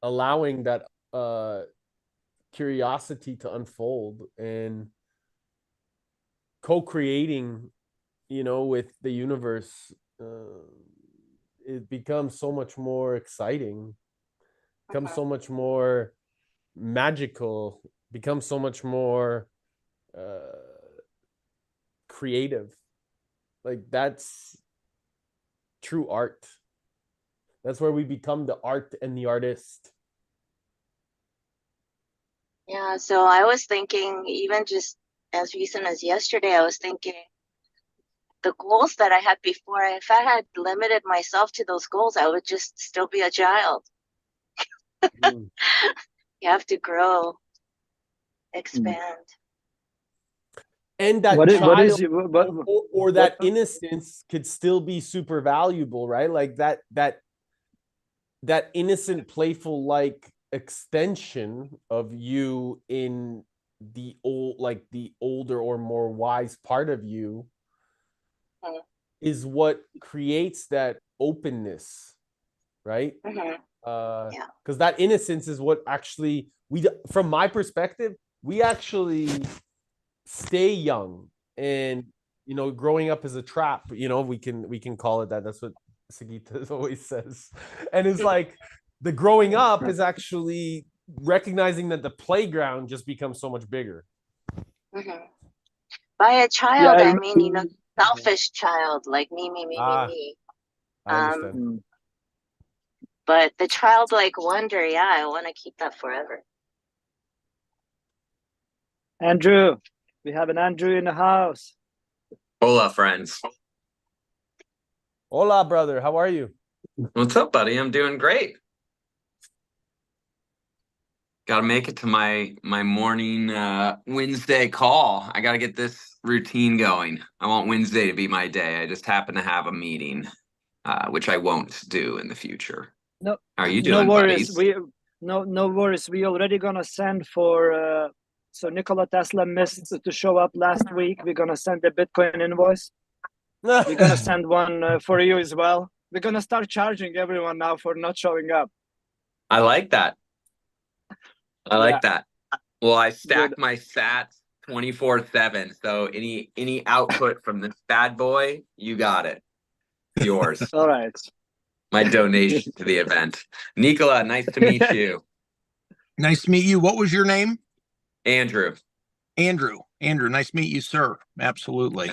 Speaker 2: Allowing that curiosity to unfold and co-creating, with the universe, it becomes so much more exciting, becomes so much more magical, becomes so much more creative. Like that's true art. That's where we become the art and the artist.
Speaker 4: Yeah, so I was thinking, even just as recent as yesterday, I was thinking the goals that I had before, if I had limited myself to those goals, I would just still be a child.
Speaker 2: Mm.
Speaker 4: You have to grow, expand.
Speaker 2: And that
Speaker 1: What
Speaker 2: child
Speaker 1: is what,
Speaker 2: or that innocence could still be super valuable, right? Like that innocent, playful like extension of you in the older or more wise part of you
Speaker 4: Mhm.
Speaker 2: is what creates that openness, right?
Speaker 4: Yeah.
Speaker 2: Because that innocence is what actually from my perspective, we actually stay young. And growing up is a trap. We can call it that. That's what Sagita always says. And it's like the growing up is actually recognizing that the playground just becomes so much bigger.
Speaker 4: Mhm. By a
Speaker 1: yeah,
Speaker 4: child, I mean, selfish child, like me, me.
Speaker 2: I understand.
Speaker 4: But the childlike wonder, yeah, I want to keep that forever.
Speaker 1: Andrew, we have an Andrew in the house.
Speaker 5: Hola, friends.
Speaker 2: Hola, brother. How are you?
Speaker 5: What's up, buddy? I'm doing great. Got to make it to my morning Wednesday call. I got to get this routine going. I want Wednesday to be my day. I just happen to have a meeting, which I won't do in the future.
Speaker 1: No,
Speaker 5: How are you
Speaker 1: no
Speaker 5: doing,
Speaker 1: worries.
Speaker 5: buddies?
Speaker 1: No worries. We already gonna send for. So Nikola Tesla missed to show up last week. We're gonna send a Bitcoin invoice. We're gonna send one for you as well. We're gonna start charging everyone now for not showing up.
Speaker 5: I like that. I like that. Well, I stack
Speaker 1: Good.
Speaker 5: my sats 24/7. So any output from this bad boy, you got it. Yours.
Speaker 1: All right.
Speaker 5: My donation to the event. Nikola, nice to meet you.
Speaker 3: Nice to meet you. What was your name?
Speaker 5: Andrew.
Speaker 3: Andrew, nice to meet you, sir. Absolutely.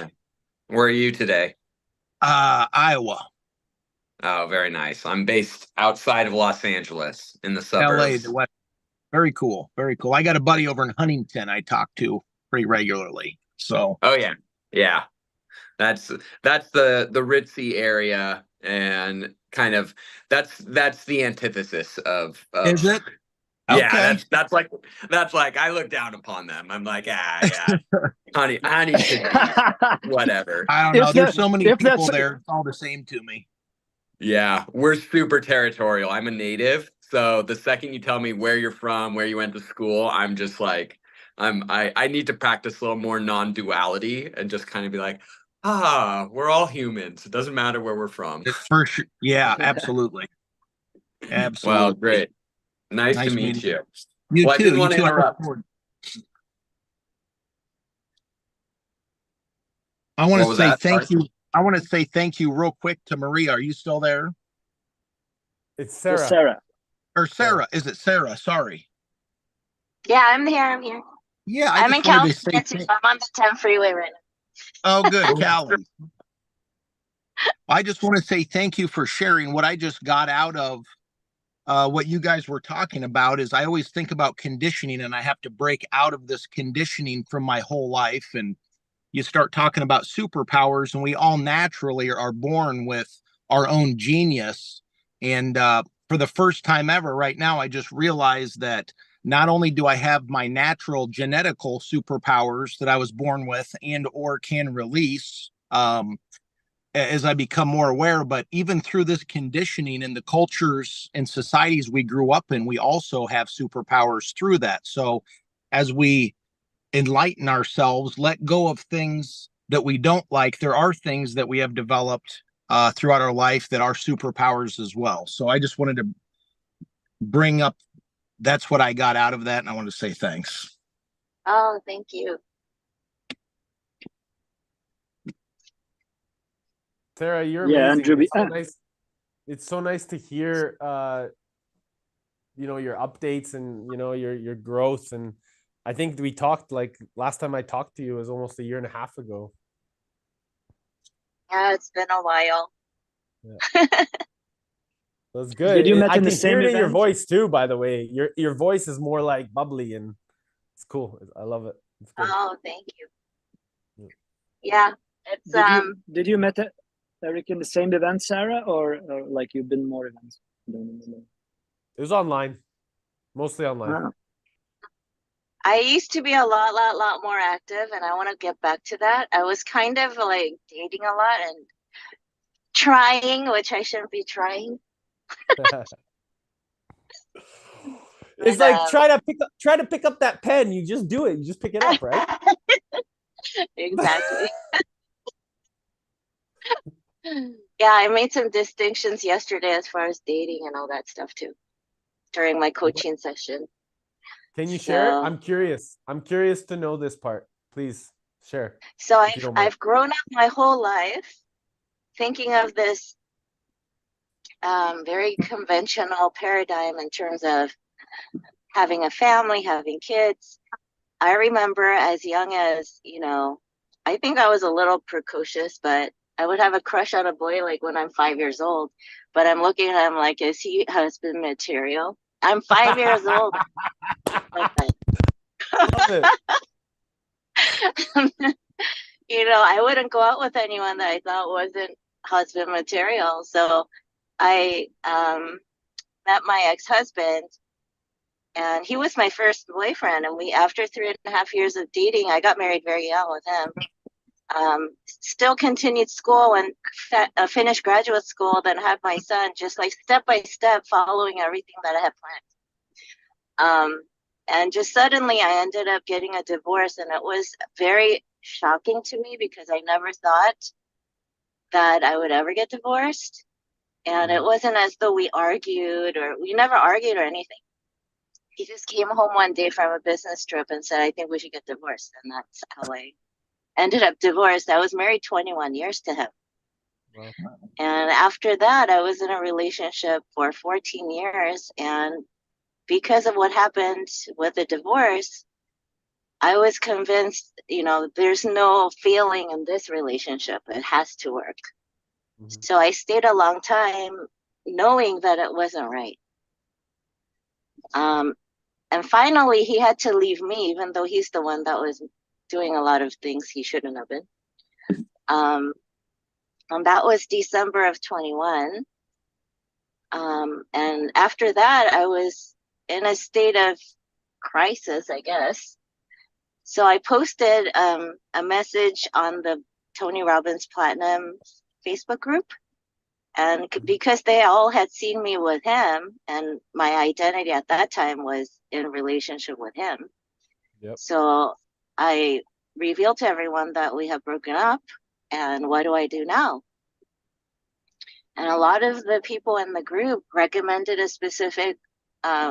Speaker 5: Where are you today?
Speaker 3: Iowa.
Speaker 5: Oh, very nice. I'm based outside of Los Angeles in the
Speaker 3: LA,
Speaker 5: suburbs.
Speaker 3: the West. Very cool. Very cool. I got a buddy over in Huntington I talk to pretty regularly. So
Speaker 5: Oh yeah. Yeah. That's the ritzy area, and kind of that's the antithesis of
Speaker 3: is it?
Speaker 5: yeah,
Speaker 3: Okay.
Speaker 5: that's like I look down upon them. I'm like, yeah. honey should be whatever.
Speaker 3: I don't know. There's so many people there. It's all the same to me.
Speaker 5: Yeah, we're super territorial. I'm a native, so the second you tell me where you're from, where you went to school, I'm just like, I need to practice a little more non-duality and just kind of be like, we're all humans. It doesn't matter where we're from.
Speaker 3: For sure. Yeah, absolutely. Absolutely.
Speaker 5: Well, great. Nice to meet you.
Speaker 3: You
Speaker 5: Well, I
Speaker 3: too.
Speaker 5: didn't want to
Speaker 3: You too.
Speaker 5: interrupt.
Speaker 3: I want
Speaker 5: What
Speaker 3: to
Speaker 5: was
Speaker 3: say
Speaker 5: that?
Speaker 3: thank
Speaker 5: Sorry.
Speaker 3: you. I want to say thank you real quick to Maria. Are you still there?
Speaker 2: It's Sarah.
Speaker 1: Sarah.
Speaker 3: Or Sarah? Is it Sarah? Sorry.
Speaker 4: Yeah, I'm here.
Speaker 3: Yeah,
Speaker 4: I'm in
Speaker 3: just wanted to
Speaker 4: California
Speaker 3: say
Speaker 4: too. I'm on the 10 freeway right now.
Speaker 3: Oh, good, Cali. I just want to say thank you for sharing what I just got out of what you guys were talking about. Is I always think about conditioning, and I have to break out of this conditioning from my whole life. And you start talking about superpowers, and we all naturally are born with our own genius. And for the first time ever, right now, I just realized that not only do I have my natural genetical superpowers that I was born with and or can release as I become more aware, but even through this conditioning in the cultures and societies we grew up in, we also have superpowers through that. So as we enlighten ourselves, let go of things that we don't like, there are things that we have developed throughout our life that are superpowers as well. So I just wanted to bring up, that's what I got out of that, and I want to say thanks.
Speaker 4: Oh, thank you.
Speaker 2: Sarah, you're amazing.
Speaker 1: Andrew,
Speaker 2: It's so nice. It's so nice to hear your updates and your growth. And I think we talked, like, last time I talked to you was almost a year and a half ago.
Speaker 4: Yeah, it's been a while.
Speaker 2: That's good.
Speaker 1: Did you met
Speaker 2: I
Speaker 1: in the
Speaker 2: can hear
Speaker 1: same
Speaker 2: it in your
Speaker 1: event?
Speaker 2: voice too, by the way. Your voice is more like bubbly and it's cool. I love it. It's good.
Speaker 4: Oh, thank you.
Speaker 2: Yeah.
Speaker 4: Yeah, it's
Speaker 1: Did you met Eric in the same event, Sarah, or like you've been more events?
Speaker 2: It was online, mostly online.
Speaker 1: Ah.
Speaker 4: I used to be a lot more active, and I want to get back to that. I was kind of like dating a lot and trying, which I shouldn't be trying.
Speaker 2: It's
Speaker 4: But,
Speaker 2: like try to pick up that pen. You just do it. You just pick it up, right?
Speaker 4: Exactly. Yeah, I made some distinctions yesterday as far as dating and all that stuff too during my coaching session.
Speaker 2: Can you share it?
Speaker 4: So,
Speaker 2: I'm curious. I'm curious to know this part. Please share.
Speaker 4: so
Speaker 2: if you don't mind.
Speaker 4: I've grown up my whole life thinking of this very conventional paradigm in terms of having a family, having kids. I remember as young as, I think I was a little precocious, but I would have a crush on a boy like when I'm 5 years old. But I'm looking at him like, is he husband material? I'm 5 years old. Like that.
Speaker 2: Love it.
Speaker 4: I wouldn't go out with anyone that I thought wasn't husband material. So I met my ex-husband, and he was my first boyfriend. And after 3.5 years of dating, I got married very young with him. Still continued school and finished graduate school, then had my son, just like step by step, following everything that I had planned. And just suddenly I ended up getting a divorce, and it was very shocking to me because I never thought that I would ever get divorced. And it wasn't as though we never argued or anything. He just came home one day from a business trip and said, I think we should get divorced. And that's how I ended up divorced. I was married 21 years to him.
Speaker 2: Wow.
Speaker 4: And after that, I was in a relationship for 14 years. And because of what happened with the divorce, I was convinced, there's no failing in this relationship. It has to work. Mm-hmm. So I stayed a long time knowing that it wasn't right. And finally, he had to leave me, even though he's the one that was doing a lot of things he shouldn't have been. And that was December of 21. And after that, I was in a state of crisis, I guess. So I posted a message on the Tony Robbins Platinum Facebook group. And because they all had seen me with him, and my identity at that time was in relationship with him. Yep. So I revealed to everyone that we have broken up, and what do I do now? And a lot of the people in the group recommended a specific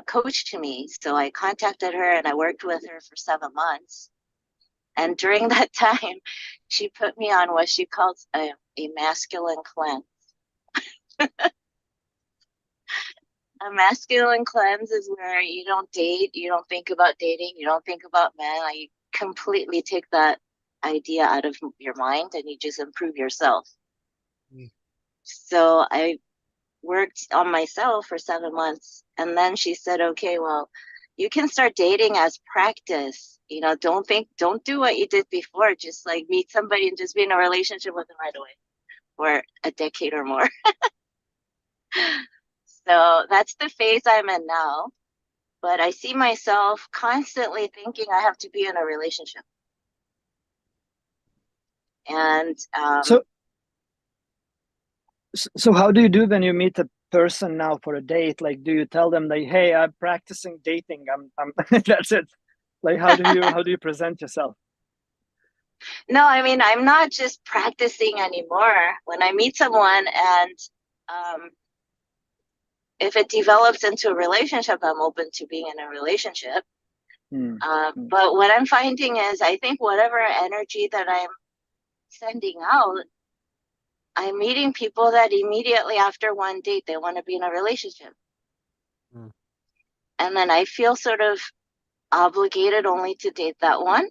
Speaker 4: coach to me. So I contacted her, and I worked with her for 7 months. And during that time, she put me on what she calls a masculine cleanse. A masculine cleanse is where you don't date, you don't think about dating, you don't think about men. You completely take that idea out of your mind and you just improve yourself. So I worked on myself for 7 months, and then she said, okay, well, you can start dating as practice. Don't do what you did before. Just like meet somebody and just be in a relationship with them right away for a decade or more. So that's the phase I'm in now. But I see myself constantly thinking I have to be in a relationship. And
Speaker 1: so how do you do when you meet a person now for a date? Like, do you tell them like, hey, I'm practicing dating, I'm that's it? Like, how do you present yourself?
Speaker 4: No, I mean, I'm not just practicing anymore. When I meet someone and if it develops into a relationship, I'm open to being in a relationship. But what I'm finding is, I think whatever energy that I'm sending out, I'm meeting people that immediately after one date, they want to be in a relationship. And then I feel sort of obligated only to date that one.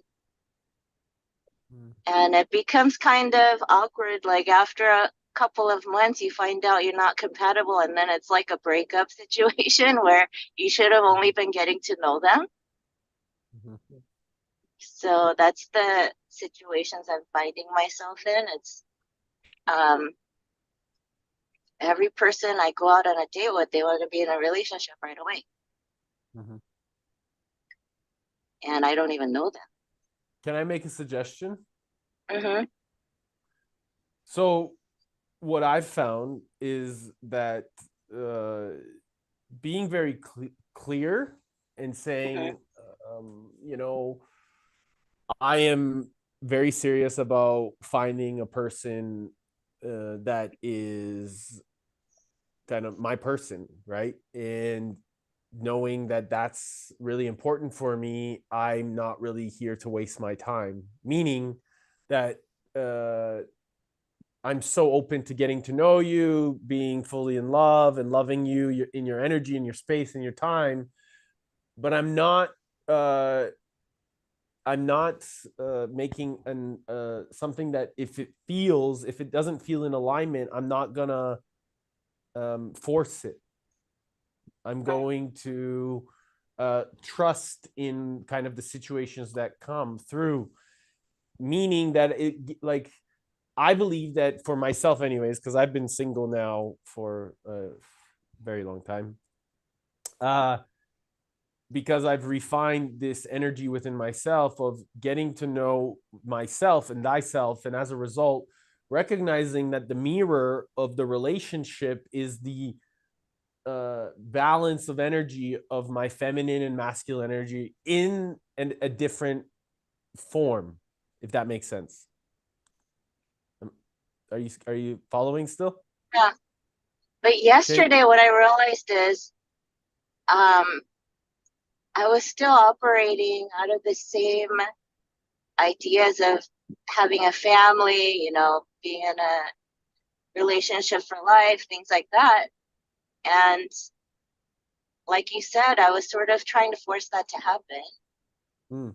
Speaker 4: And it becomes kind of awkward. Like after couple of months you find out you're not compatible, and then it's like a breakup situation where you should have only been getting to know them.
Speaker 2: Mhm.
Speaker 4: So that's the situations I'm finding myself in. It's every person I go out on a date with, they want to be in a relationship right away.
Speaker 2: Mhm.
Speaker 4: And I don't even know them.
Speaker 2: Can I make a suggestion?
Speaker 4: Mm-hmm.
Speaker 2: So what I've found is that being very clear and saying, you know, I am very serious about finding a person that is kind of my person, right? And knowing that that's really important for me, I'm not really here to waste my time. Meaning that I'm so open to getting to know you, being fully in love and loving you in your energy, in your space, in your time. But I'm not making an something that if it doesn't feel in alignment, I'm not gonna force it. I'm going to trust in kind of the situations that come through, meaning that it, like, I believe that for myself anyways, because I've been single now for a very long time, because I've refined this energy within myself of getting to know myself and thyself, and as a result, recognizing that the mirror of the relationship is the balance of energy of my feminine and masculine energy in a different form, if that makes sense. Are you following still?
Speaker 4: Yeah. But yesterday, what I realized is, I was still operating out of the same ideas of having a family, you know, being in a relationship for life, things like that. And like you said, I was sort of trying to force that to happen.
Speaker 2: Mm.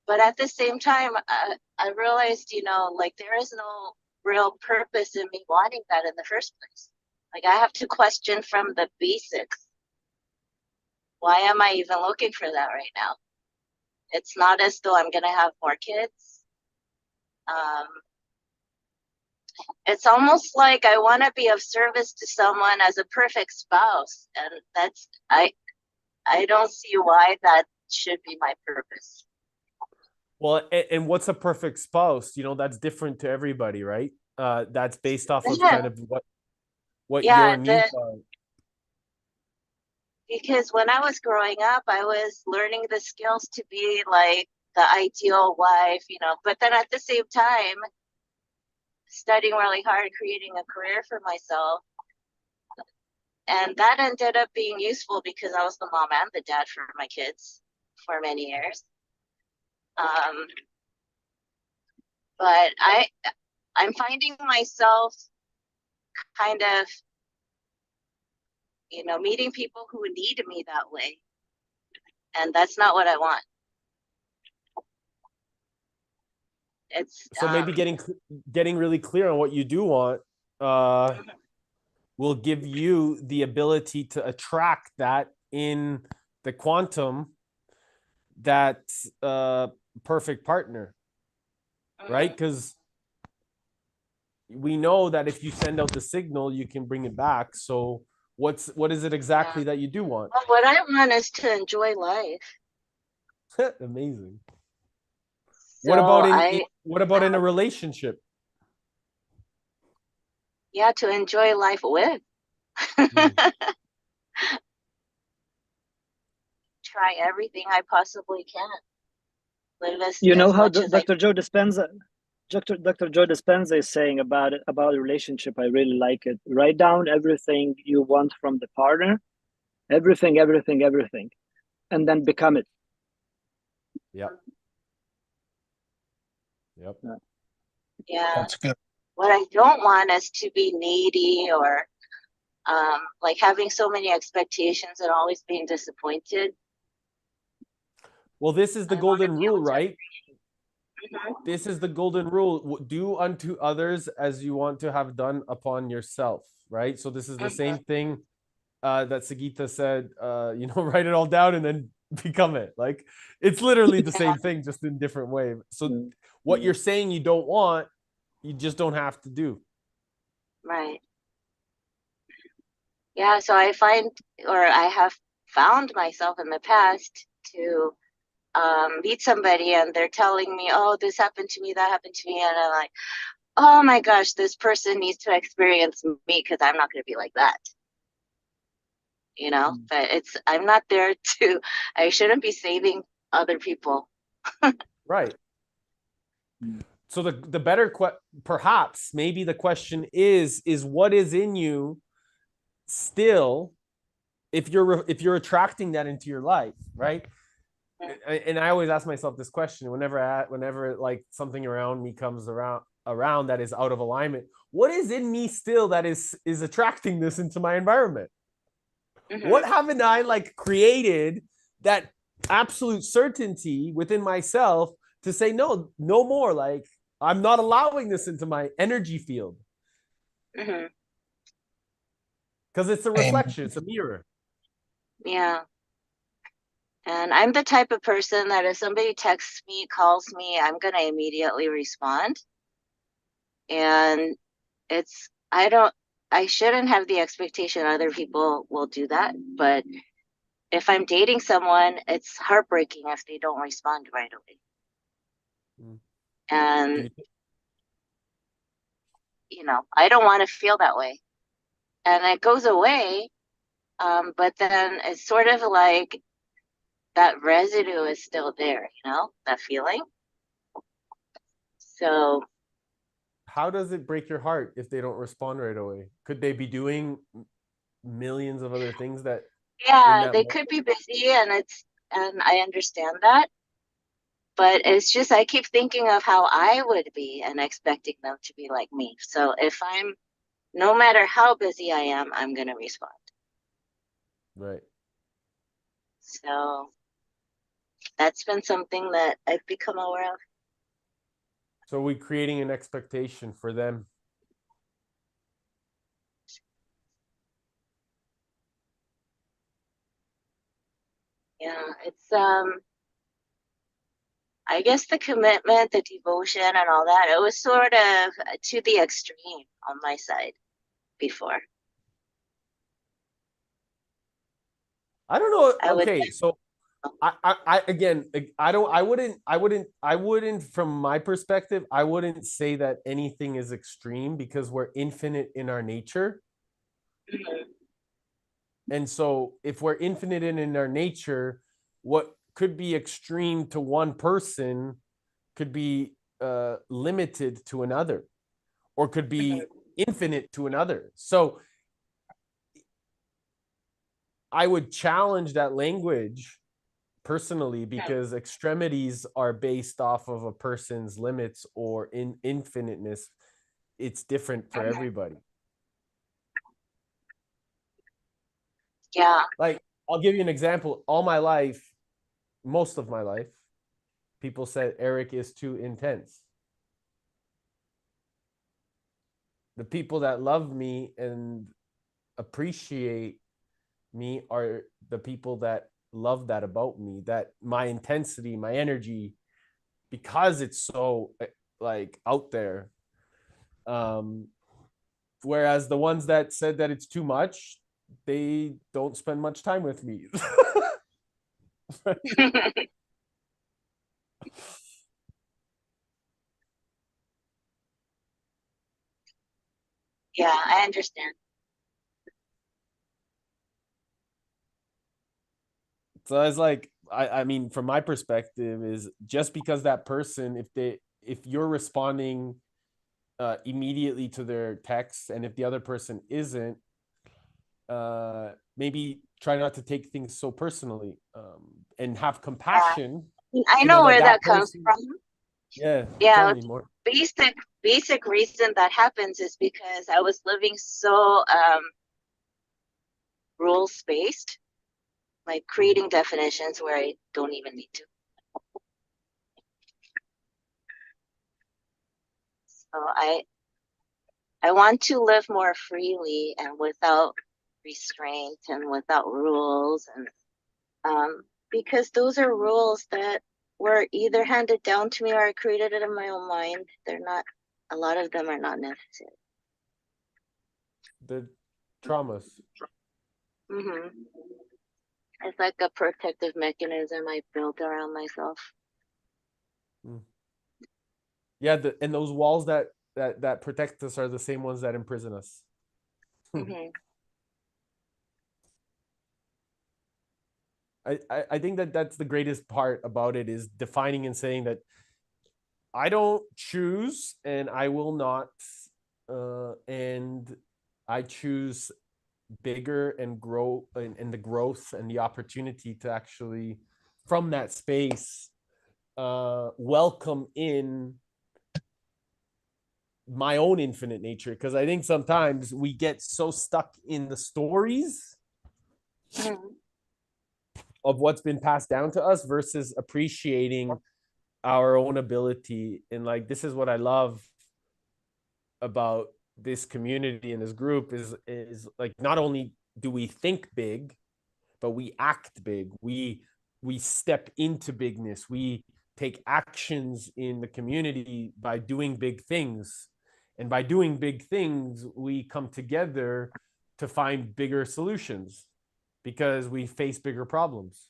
Speaker 4: But at the same time, I realized, you know, like there is no real purpose in me wanting that in the first place. Like I have to question from the basics. Why am I even looking for that right now? It's not as though I'm going to have more kids. It's almost like I want to be of service to someone as a perfect spouse. And that's, I don't see why that should be my purpose.
Speaker 2: Well, and what's a perfect spouse? You know, that's different to everybody, right? That's based off of
Speaker 4: Yeah.
Speaker 2: kind of what
Speaker 4: Yeah,
Speaker 2: your needs are.
Speaker 4: Because when I was growing up, I was learning the skills to be like the ideal wife, you know, but then at the same time, studying really hard, creating a career for myself. And that ended up being useful because I was the mom and the dad for my kids for many years. But I'm finding myself kind of, you know, meeting people who need me that way. And that's not what I want. It's
Speaker 2: So maybe getting really clear on what you do want will give you the ability to attract that in the quantum, that perfect partner, right? Because we know that if you send out the signal, you can bring it back. So what is it exactly that you do want?
Speaker 4: Well, what I want is to enjoy life.
Speaker 2: Amazing.
Speaker 4: So
Speaker 2: what about in a relationship?
Speaker 4: Yeah, to enjoy life with. Try everything I possibly can. Live
Speaker 1: You know
Speaker 4: as
Speaker 1: how
Speaker 4: much as I
Speaker 1: Dr. Joe Dispenza, Dr. Joe Dispenza is saying about a relationship. I really like it. Write down everything you want from the partner, everything, and then become it.
Speaker 2: Yep.
Speaker 4: Yeah.
Speaker 3: That's good.
Speaker 4: What I don't want is to be needy or like having so many expectations and always being disappointed.
Speaker 2: Well, this is the golden rule, right? This is the golden rule. Do unto others as you want to have done upon yourself, right? So this is the same thing that Sagita said, write it all down and then become it. Like, it's literally the same thing, just in different way. So what you're saying you don't want, you just don't have to do.
Speaker 4: Right. Yeah, so I have found myself in the past to meet somebody and they're telling me, oh, this happened to me, that happened to me. And I'm like, oh my gosh, this person needs to experience me because I'm not going to be like that. But I'm not there I shouldn't be saving other people.
Speaker 2: Right. So the better perhaps maybe the question is what is in you still, if you're attracting that into your life, right? And I always ask myself this question whenever like something around me comes around that is out of alignment. What is in me still that is attracting this into my environment? What haven't I like created that absolute certainty within myself to say no more? Like, I'm not allowing this into my energy field. Because it's a reflection, it's a mirror.
Speaker 4: Yeah. And I'm the type of person that if somebody texts me, calls me, I'm going to immediately respond. And I shouldn't have the expectation other people will do that. But if I'm dating someone, it's heartbreaking if they don't respond right away. And, I don't want to feel that way. And it goes away. But then it's sort of like that residue is still there, that feeling. So
Speaker 2: how does it break your heart if they don't respond right away? Could they be doing millions of other things that
Speaker 4: they could be busy, and I understand that, but it's just I keep thinking of how I would be and expecting them to be like me. So if no matter how busy I am, I'm going to respond.
Speaker 2: Right.
Speaker 4: So that's been something that I've become aware of.
Speaker 2: So we're creating an expectation for them.
Speaker 4: Yeah, it's I guess the commitment, the devotion and all that, it was sort of to the extreme on my side before.
Speaker 2: I don't know. Okay, so I again, I wouldn't from my perspective, I wouldn't say that anything is extreme because we're infinite in our nature. And so if we're infinite in our nature, what could be extreme to one person could be limited to another, or could be infinite to another. So I would challenge that language personally, because extremities are based off of a person's limits or infiniteness. It's different for everybody.
Speaker 4: Yeah.
Speaker 2: Like, I'll give you an example. All my life, most of my life, people said Eric is too intense. The people that love me and appreciate me are the people that love that about me, that my intensity, my energy, because it's so like out there. Whereas the ones that said that it's too much, they don't spend much time with me.
Speaker 4: Yeah, I understand.
Speaker 2: So it's like, I mean, from my perspective, is just because that person, if you're responding immediately to their text, and if the other person isn't, maybe try not to take things so personally, and have compassion.
Speaker 4: I know where that comes from.
Speaker 2: Yeah.
Speaker 4: Yeah.
Speaker 2: Tell me more.
Speaker 4: Basic reason that happens is because I was living so rules based, like creating definitions where I don't even need to. So I want to live more freely and without restraint and without rules, and because those are rules that were either handed down to me or I created it in my own mind. They're not, a lot of them are not necessary.
Speaker 2: The traumas.
Speaker 4: Mm-hmm. It's like a protective mechanism I built around myself.
Speaker 2: Yeah, and those walls that protect us are the same ones that imprison us.
Speaker 4: Mm-hmm.
Speaker 2: I think that's the greatest part about it, is defining and saying that I don't choose and I will not, and I choose bigger and grow, and the growth and the opportunity to actually, from that space, welcome in my own infinite nature. Because I think sometimes we get so stuck in the stories of what's been passed down to us versus appreciating our own ability. And like, this is what I love about this community and this group is like, not only do we think big, but we act big. We step into bigness. We take actions in the community by doing big things. And by doing big things, we come together to find bigger solutions because we face bigger problems.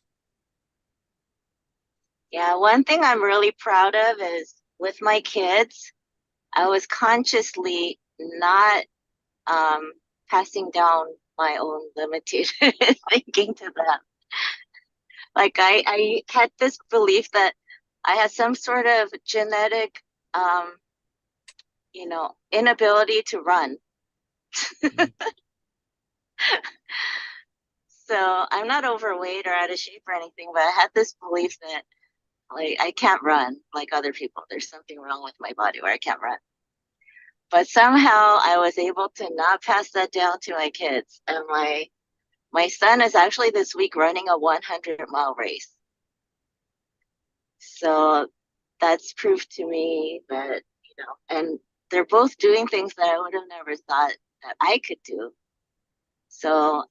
Speaker 4: Yeah, one thing I'm really proud of is with my kids, I was consciously not passing down my own limited thinking to them. Like I had this belief that I had some sort of genetic, inability to run. So I'm not overweight or out of shape or anything, but I had this belief that like I can't run like other people. There's something wrong with my body where I can't run. But somehow I was able to not pass that down to my kids. And my son is actually this week running a 100-mile race. So that's proof to me that, and they're both doing things that I would have never thought that I could do. So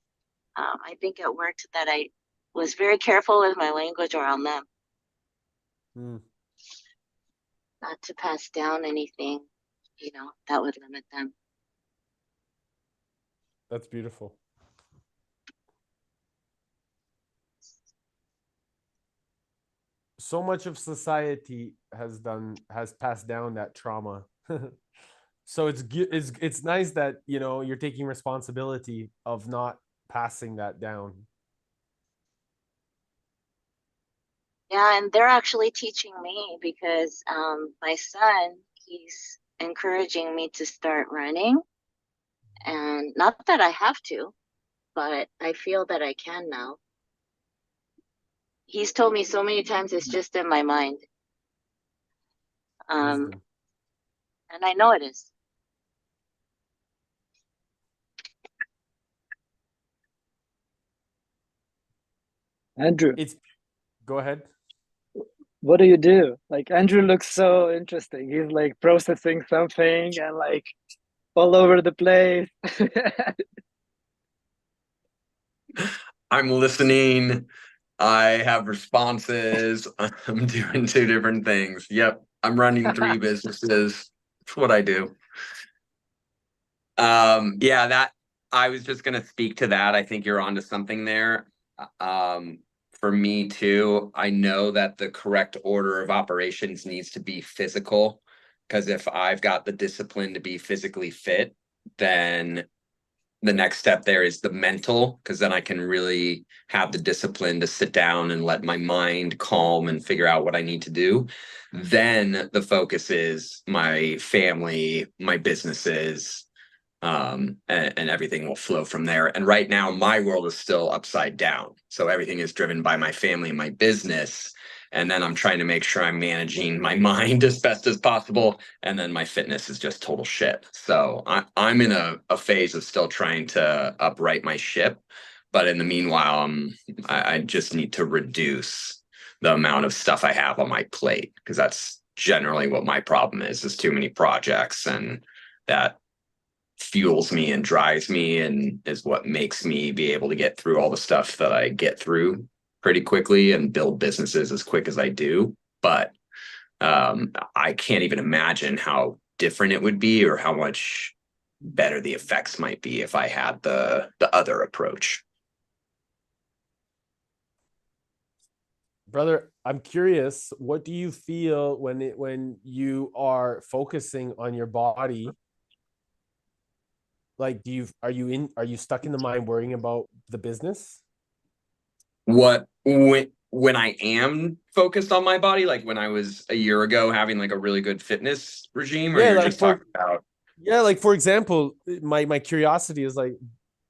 Speaker 4: I think it worked that I was very careful with my language around them. Not to pass down anything, that would limit them.
Speaker 2: That's beautiful. So much of society has passed down that trauma. So it's nice that you're taking responsibility of not passing that down.
Speaker 4: Yeah, and they're actually teaching me because my son, he's encouraging me to start running. And not that I have to, but I feel that I can now. He's told me so many times it's just in my mind. And I know it is.
Speaker 1: Andrew,
Speaker 2: Go ahead.
Speaker 1: what do you do? Like, Andrew looks so interesting. He's like processing something and like all over the place.
Speaker 5: I'm listening. I have responses. I'm doing 2 different things. Yep. I'm running 3 businesses. That's what I do. Yeah, that I was just gonna speak to that. I think you're onto something there. For me too, I know that the correct order of operations needs to be physical, because if I've got the discipline to be physically fit, then the next step there is the mental, because then I can really have the discipline to sit down and let my mind calm and figure out what I need to do. Then the focus is my family, my businesses, and everything will flow from there. And right now, my world is still upside down. So everything is driven by my family and my business. And then I'm trying to make sure I'm managing my mind as best as possible. And then my fitness is just total shit. So I'm in a phase of still trying to upright my ship. But in the meanwhile, I just need to reduce the amount of stuff I have on my plate, because generally what my problem is too many projects, and that fuels me and drives me and is what makes me be able to get through all the stuff that I get through pretty quickly and build businesses as quick as I do. But I can't even imagine how different it would be or how much better the effects might be if I had the other approach.
Speaker 2: Brother, I'm curious, what do you feel when you are focusing on your body? Like, are you stuck in the mind worrying about the business?
Speaker 5: When I am focused on my body, like when I was a year ago having like a really good fitness regime, or
Speaker 2: Yeah,
Speaker 5: you're
Speaker 2: like
Speaker 5: just talking about?
Speaker 2: Yeah, like for example, my curiosity is like,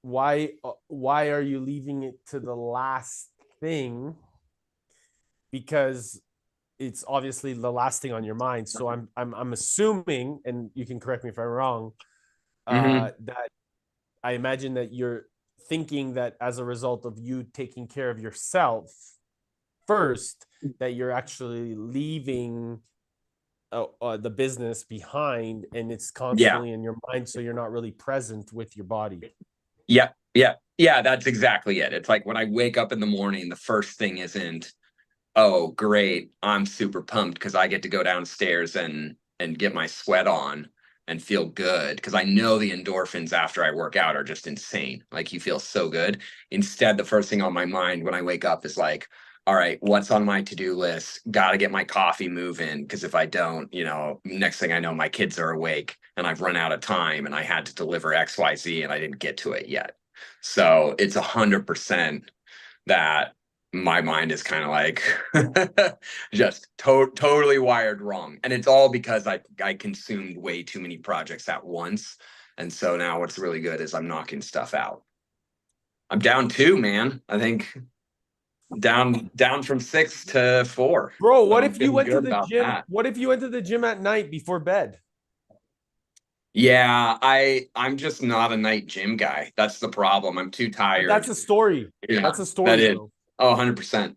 Speaker 2: why are you leaving it to the last thing? Because it's obviously the last thing on your mind. So I'm assuming, and you can correct me if I'm wrong, that I imagine that you're thinking that as a result of you taking care of yourself first, that you're actually leaving the business behind, and it's constantly in your mind, so you're not really present with your body.
Speaker 5: Yeah, that's exactly it. It's like when I wake up in the morning, the first thing isn't, oh great, I'm super pumped because I get to go downstairs and get my sweat on and feel good, because I know the endorphins after I work out are just insane. Like, you feel so good. Instead, the first thing on my mind when I wake up is like, all right, what's on my to-do list? Got to get my coffee moving, because if I don't, next thing I know, my kids are awake and I've run out of time and I had to deliver XYZ and I didn't get to it yet. So it's 100% that my mind is kind of like just totally wired wrong. And it's all because I consumed way too many projects at once. And so now what's really good is I'm knocking stuff out. I'm down 2, man. I think down from 6 to 4.
Speaker 2: Bro,
Speaker 5: So
Speaker 2: what
Speaker 5: I'm
Speaker 2: if you
Speaker 5: feeling
Speaker 2: went to
Speaker 5: good
Speaker 2: the
Speaker 5: about
Speaker 2: gym?
Speaker 5: that.
Speaker 2: What if you went to the gym at night before bed?
Speaker 5: Yeah, I'm just not a night gym guy. That's the problem. I'm too tired.
Speaker 2: That's a story.
Speaker 5: Yeah,
Speaker 2: That's a story,
Speaker 5: that is.
Speaker 2: bro.
Speaker 5: Oh, 100%.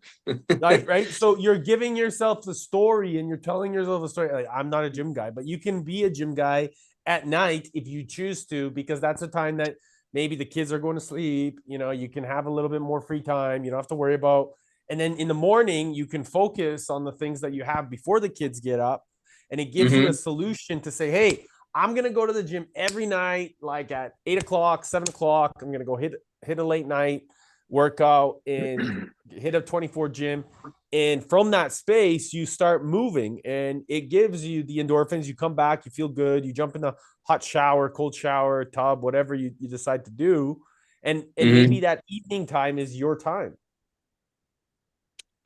Speaker 2: Like, right? So you're giving yourself the story and you're telling yourself a story. Like, I'm not a gym guy, but you can be a gym guy at night if you choose to, because that's a time that maybe the kids are going to sleep. You can have a little bit more free time. You don't have to worry about. And then in the morning, you can focus on the things that you have before the kids get up. And it gives you a solution to say, hey, I'm going to go to the gym every night, like at 8 o'clock, 7 o'clock. I'm going to go hit a late night workout and hit a 24 gym. And from that space, you start moving and it gives you the endorphins. You come back, you feel good. You jump in the hot shower, cold shower, tub, whatever you decide to do. And maybe that evening time is your time.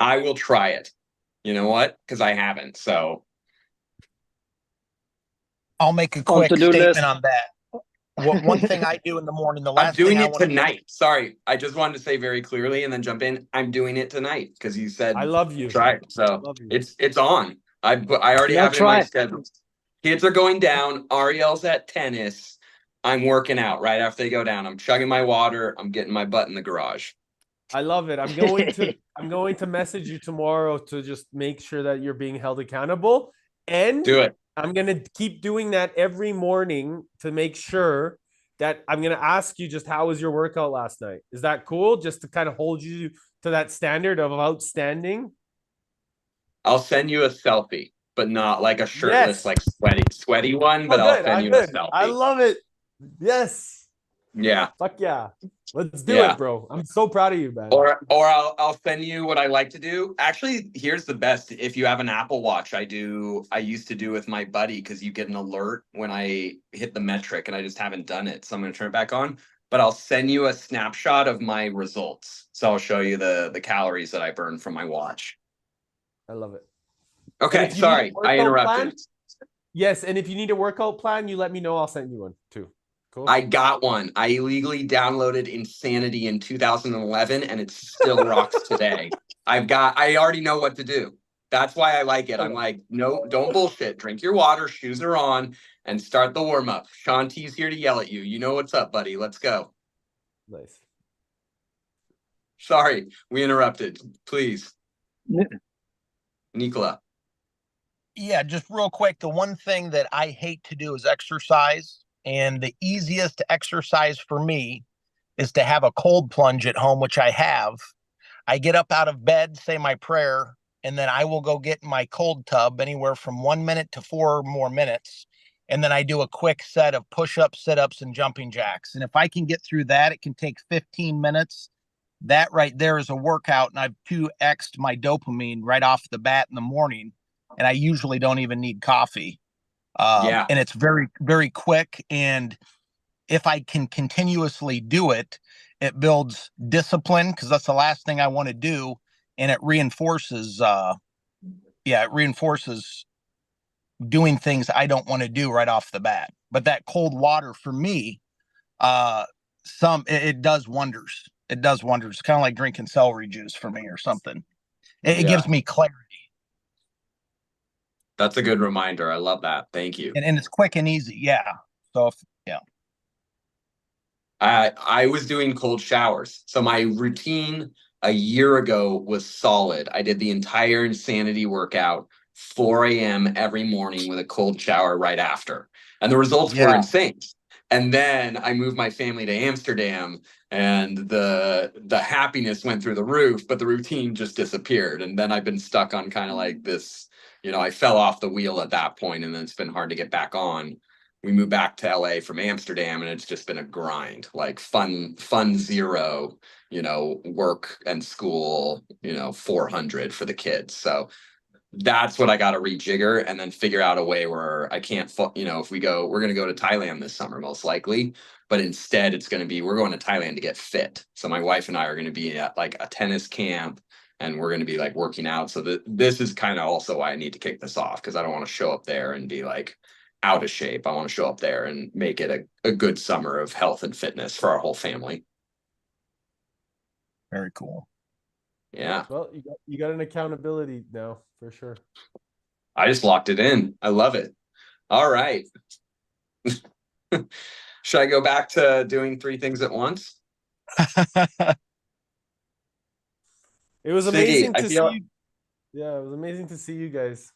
Speaker 5: I will try it. You know what? Because I haven't. So
Speaker 3: I'll make a quick
Speaker 1: to-do
Speaker 3: statement
Speaker 1: list.
Speaker 3: on that. One thing I do in the morning, the
Speaker 5: I'm
Speaker 3: last
Speaker 5: doing
Speaker 3: thing I
Speaker 5: it
Speaker 3: want to
Speaker 5: tonight. Sorry, I just wanted to say very clearly and then jump in. I'm doing it tonight because you said
Speaker 2: I love you.
Speaker 5: try it. So
Speaker 2: Love you.
Speaker 5: it's on. I already
Speaker 1: Yeah,
Speaker 5: have it in my
Speaker 1: try.
Speaker 5: schedule. Kids are going down. Ariel's at tennis. I'm working out right after they go down. I'm chugging my water. I'm getting my butt in the garage.
Speaker 2: I love it. I'm going to message you tomorrow to just make sure that you're being held accountable. And
Speaker 5: Do it.
Speaker 2: I'm going to keep doing that every morning to make sure that I'm going to ask you just how was your workout last night? Is that cool? Just to kind of hold you to that standard of outstanding.
Speaker 5: I'll send you a selfie, but not like a shirtless, like sweaty one, but I'll send you a selfie.
Speaker 2: I love it. Yes.
Speaker 5: Yeah.
Speaker 2: Fuck yeah. Let's do it, bro. I'm so proud of you, man.
Speaker 5: Or I'll send you what I like to do. Actually, here's the best. If you have an Apple Watch, I used to do with my buddy, because you get an alert when I hit the metric, and I just haven't done it. So I'm gonna turn it back on. But I'll send you a snapshot of my results. So I'll show you the calories that I burn from my watch.
Speaker 2: I love it.
Speaker 5: Okay, sorry, I interrupted.
Speaker 2: Yes, and if you need a workout plan, you let me know. I'll send you one too. Cool.
Speaker 5: I got one. I illegally downloaded Insanity in 2011, and it still rocks today. I already know what to do. That's why I like it. I'm like, no, don't bullshit. Drink your water, shoes are on, and start the warm-up. Sean T's here to yell at you. You know what's up, buddy. Let's go.
Speaker 2: Nice.
Speaker 5: Sorry, we interrupted. Please. Nicola.
Speaker 3: Yeah, just real quick. The one thing that I hate to do is exercise. And the easiest exercise for me is to have a cold plunge at home, which I have. I get up out of bed, say my prayer, and then I will go get in my cold tub anywhere from 1 minute to 4 more minutes. And then I do a quick set of push-ups, sit-ups, and jumping jacks. And if I can get through that, it can take 15 minutes. That right there is a workout, and I've 2x'd my dopamine right off the bat in the morning. And I usually don't even need coffee.
Speaker 5: Yeah.
Speaker 3: And it's very, very quick. And if I can continuously do it, it builds discipline, because that's the last thing I want to do. And it reinforces, it reinforces doing things I don't want to do right off the bat. But that cold water for me, it does wonders. It does wonders. Kind of like drinking celery juice for me or something. It gives me clarity.
Speaker 5: That's a good reminder. I love that. Thank you.
Speaker 3: And it's quick and easy. Yeah. So, yeah.
Speaker 5: I was doing cold showers. So my routine a year ago was solid. I did the entire insanity workout, 4 a.m. every morning with a cold shower right after. And the results were insane. And then I moved my family to Amsterdam, and the happiness went through the roof, but the routine just disappeared. And then I've been stuck on kind of like this, I fell off the wheel at that point, and then it's been hard to get back on. We moved back to LA from Amsterdam, and it's just been a grind, like fun zero, work and school, 400 for the kids. So that's what I got to rejigger, and then figure out a way where I can't, if we're going to go to Thailand this summer, most likely, but instead it's going to be, we're going to Thailand to get fit. So my wife and I are going to be at like a tennis camp, and we're going to be like working out. So this is kind of also why I need to kick this off, because I don't want to show up there and be like out of shape. I want to show up there and make it a good summer of health and fitness for our whole family.
Speaker 3: Very cool.
Speaker 5: Yeah.
Speaker 2: Well, you got an accountability now for sure.
Speaker 5: I just locked it in. I love it. All right. Should I go back to doing 3 things at once?
Speaker 2: It was
Speaker 5: Siggy,
Speaker 2: amazing to see you. Yeah, it was amazing to see you guys.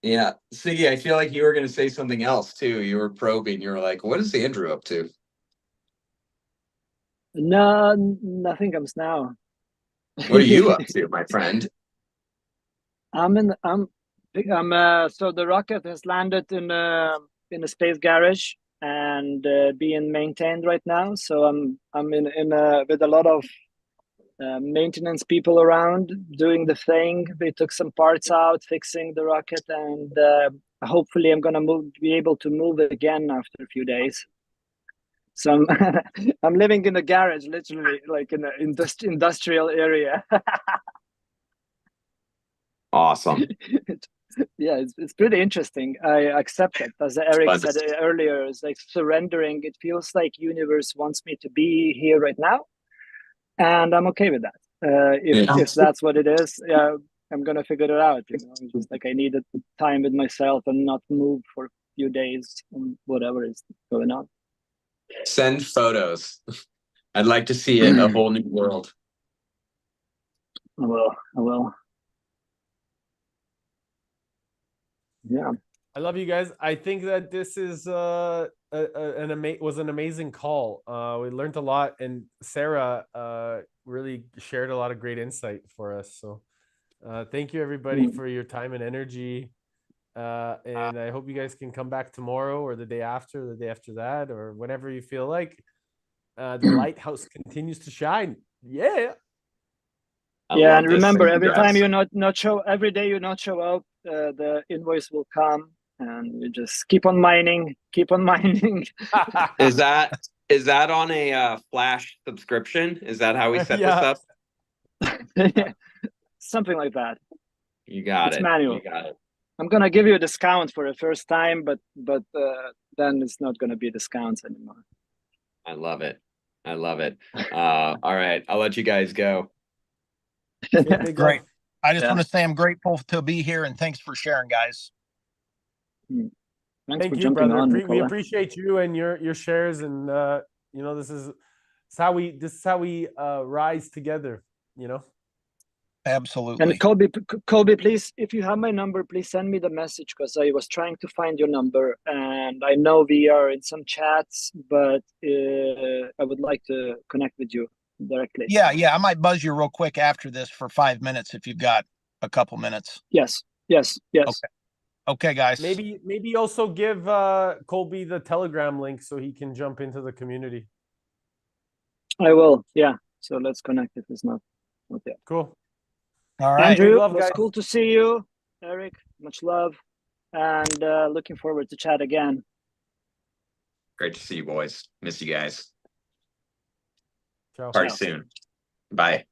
Speaker 5: Yeah. Siggy, I feel like you were going to say something else too. You were probing. You were like, what is Andrew up to?
Speaker 1: No, nothing comes now.
Speaker 5: What are you up to, my friend?
Speaker 1: So the rocket has landed in a space garage and being maintained right now. So I'm with a lot of maintenance people around doing the thing. We took some parts out, fixing the rocket, and hopefully I'm gonna be able to move it again after a few days. So I'm living in a garage, literally, like in an industrial area.
Speaker 5: Awesome.
Speaker 1: Yeah, it's pretty interesting. I accept it. As Eric said earlier, it's like surrendering. It feels like universe wants me to be here right now, and I'm okay with that. If that's what it is, yeah, I'm gonna figure it out. It's just like I needed time with myself and not move for a few days and whatever is going on.
Speaker 5: Send photos. I'd like to see it. A whole new world.
Speaker 1: I will. Yeah.
Speaker 2: I love you guys. I think that this is was an amazing call. We learned a lot, and Sarah really shared a lot of great insight for us. So thank you everybody for your time and energy. And I hope you guys can come back tomorrow or the day after that, or whenever you feel like. The lighthouse continues to shine. Yeah.
Speaker 1: Yeah, and remember, every time you every day you not show up, the invoice will come, and you just keep on mining.
Speaker 5: Is that on a Flash subscription? Is that how we set this up?
Speaker 1: Something like that.
Speaker 5: You got it.
Speaker 1: Manual.
Speaker 5: You got it.
Speaker 1: I'm gonna give you a discount for the first time, but then it's not gonna be discounts anymore.
Speaker 5: I love it. All right, I'll let you guys go.
Speaker 3: Great. I just want to say I'm grateful to be here, and thanks for sharing, guys.
Speaker 1: Thank you, brother.
Speaker 2: We appreciate you and your shares, and this is how we rise together.
Speaker 3: Absolutely.
Speaker 1: And Colby, please, if you have my number, please send me the message, because I was trying to find your number, and I know we are in some chats, but I would like to connect with you directly.
Speaker 3: Yeah, I might buzz you real quick after this for 5 minutes if you've got a couple minutes.
Speaker 1: Yes.
Speaker 3: Okay, guys.
Speaker 2: Maybe also give Colby the Telegram link so he can jump into the community.
Speaker 1: I will. Yeah. So let's connect if it's not yet.
Speaker 2: Cool.
Speaker 3: All right.
Speaker 1: Andrew,
Speaker 2: love,
Speaker 1: it was
Speaker 2: guys.
Speaker 1: cool to see you. Eric, much love, and looking forward to chat again.
Speaker 5: Great to see you boys. Miss you guys.
Speaker 2: Ciao.
Speaker 5: Party soon. Bye.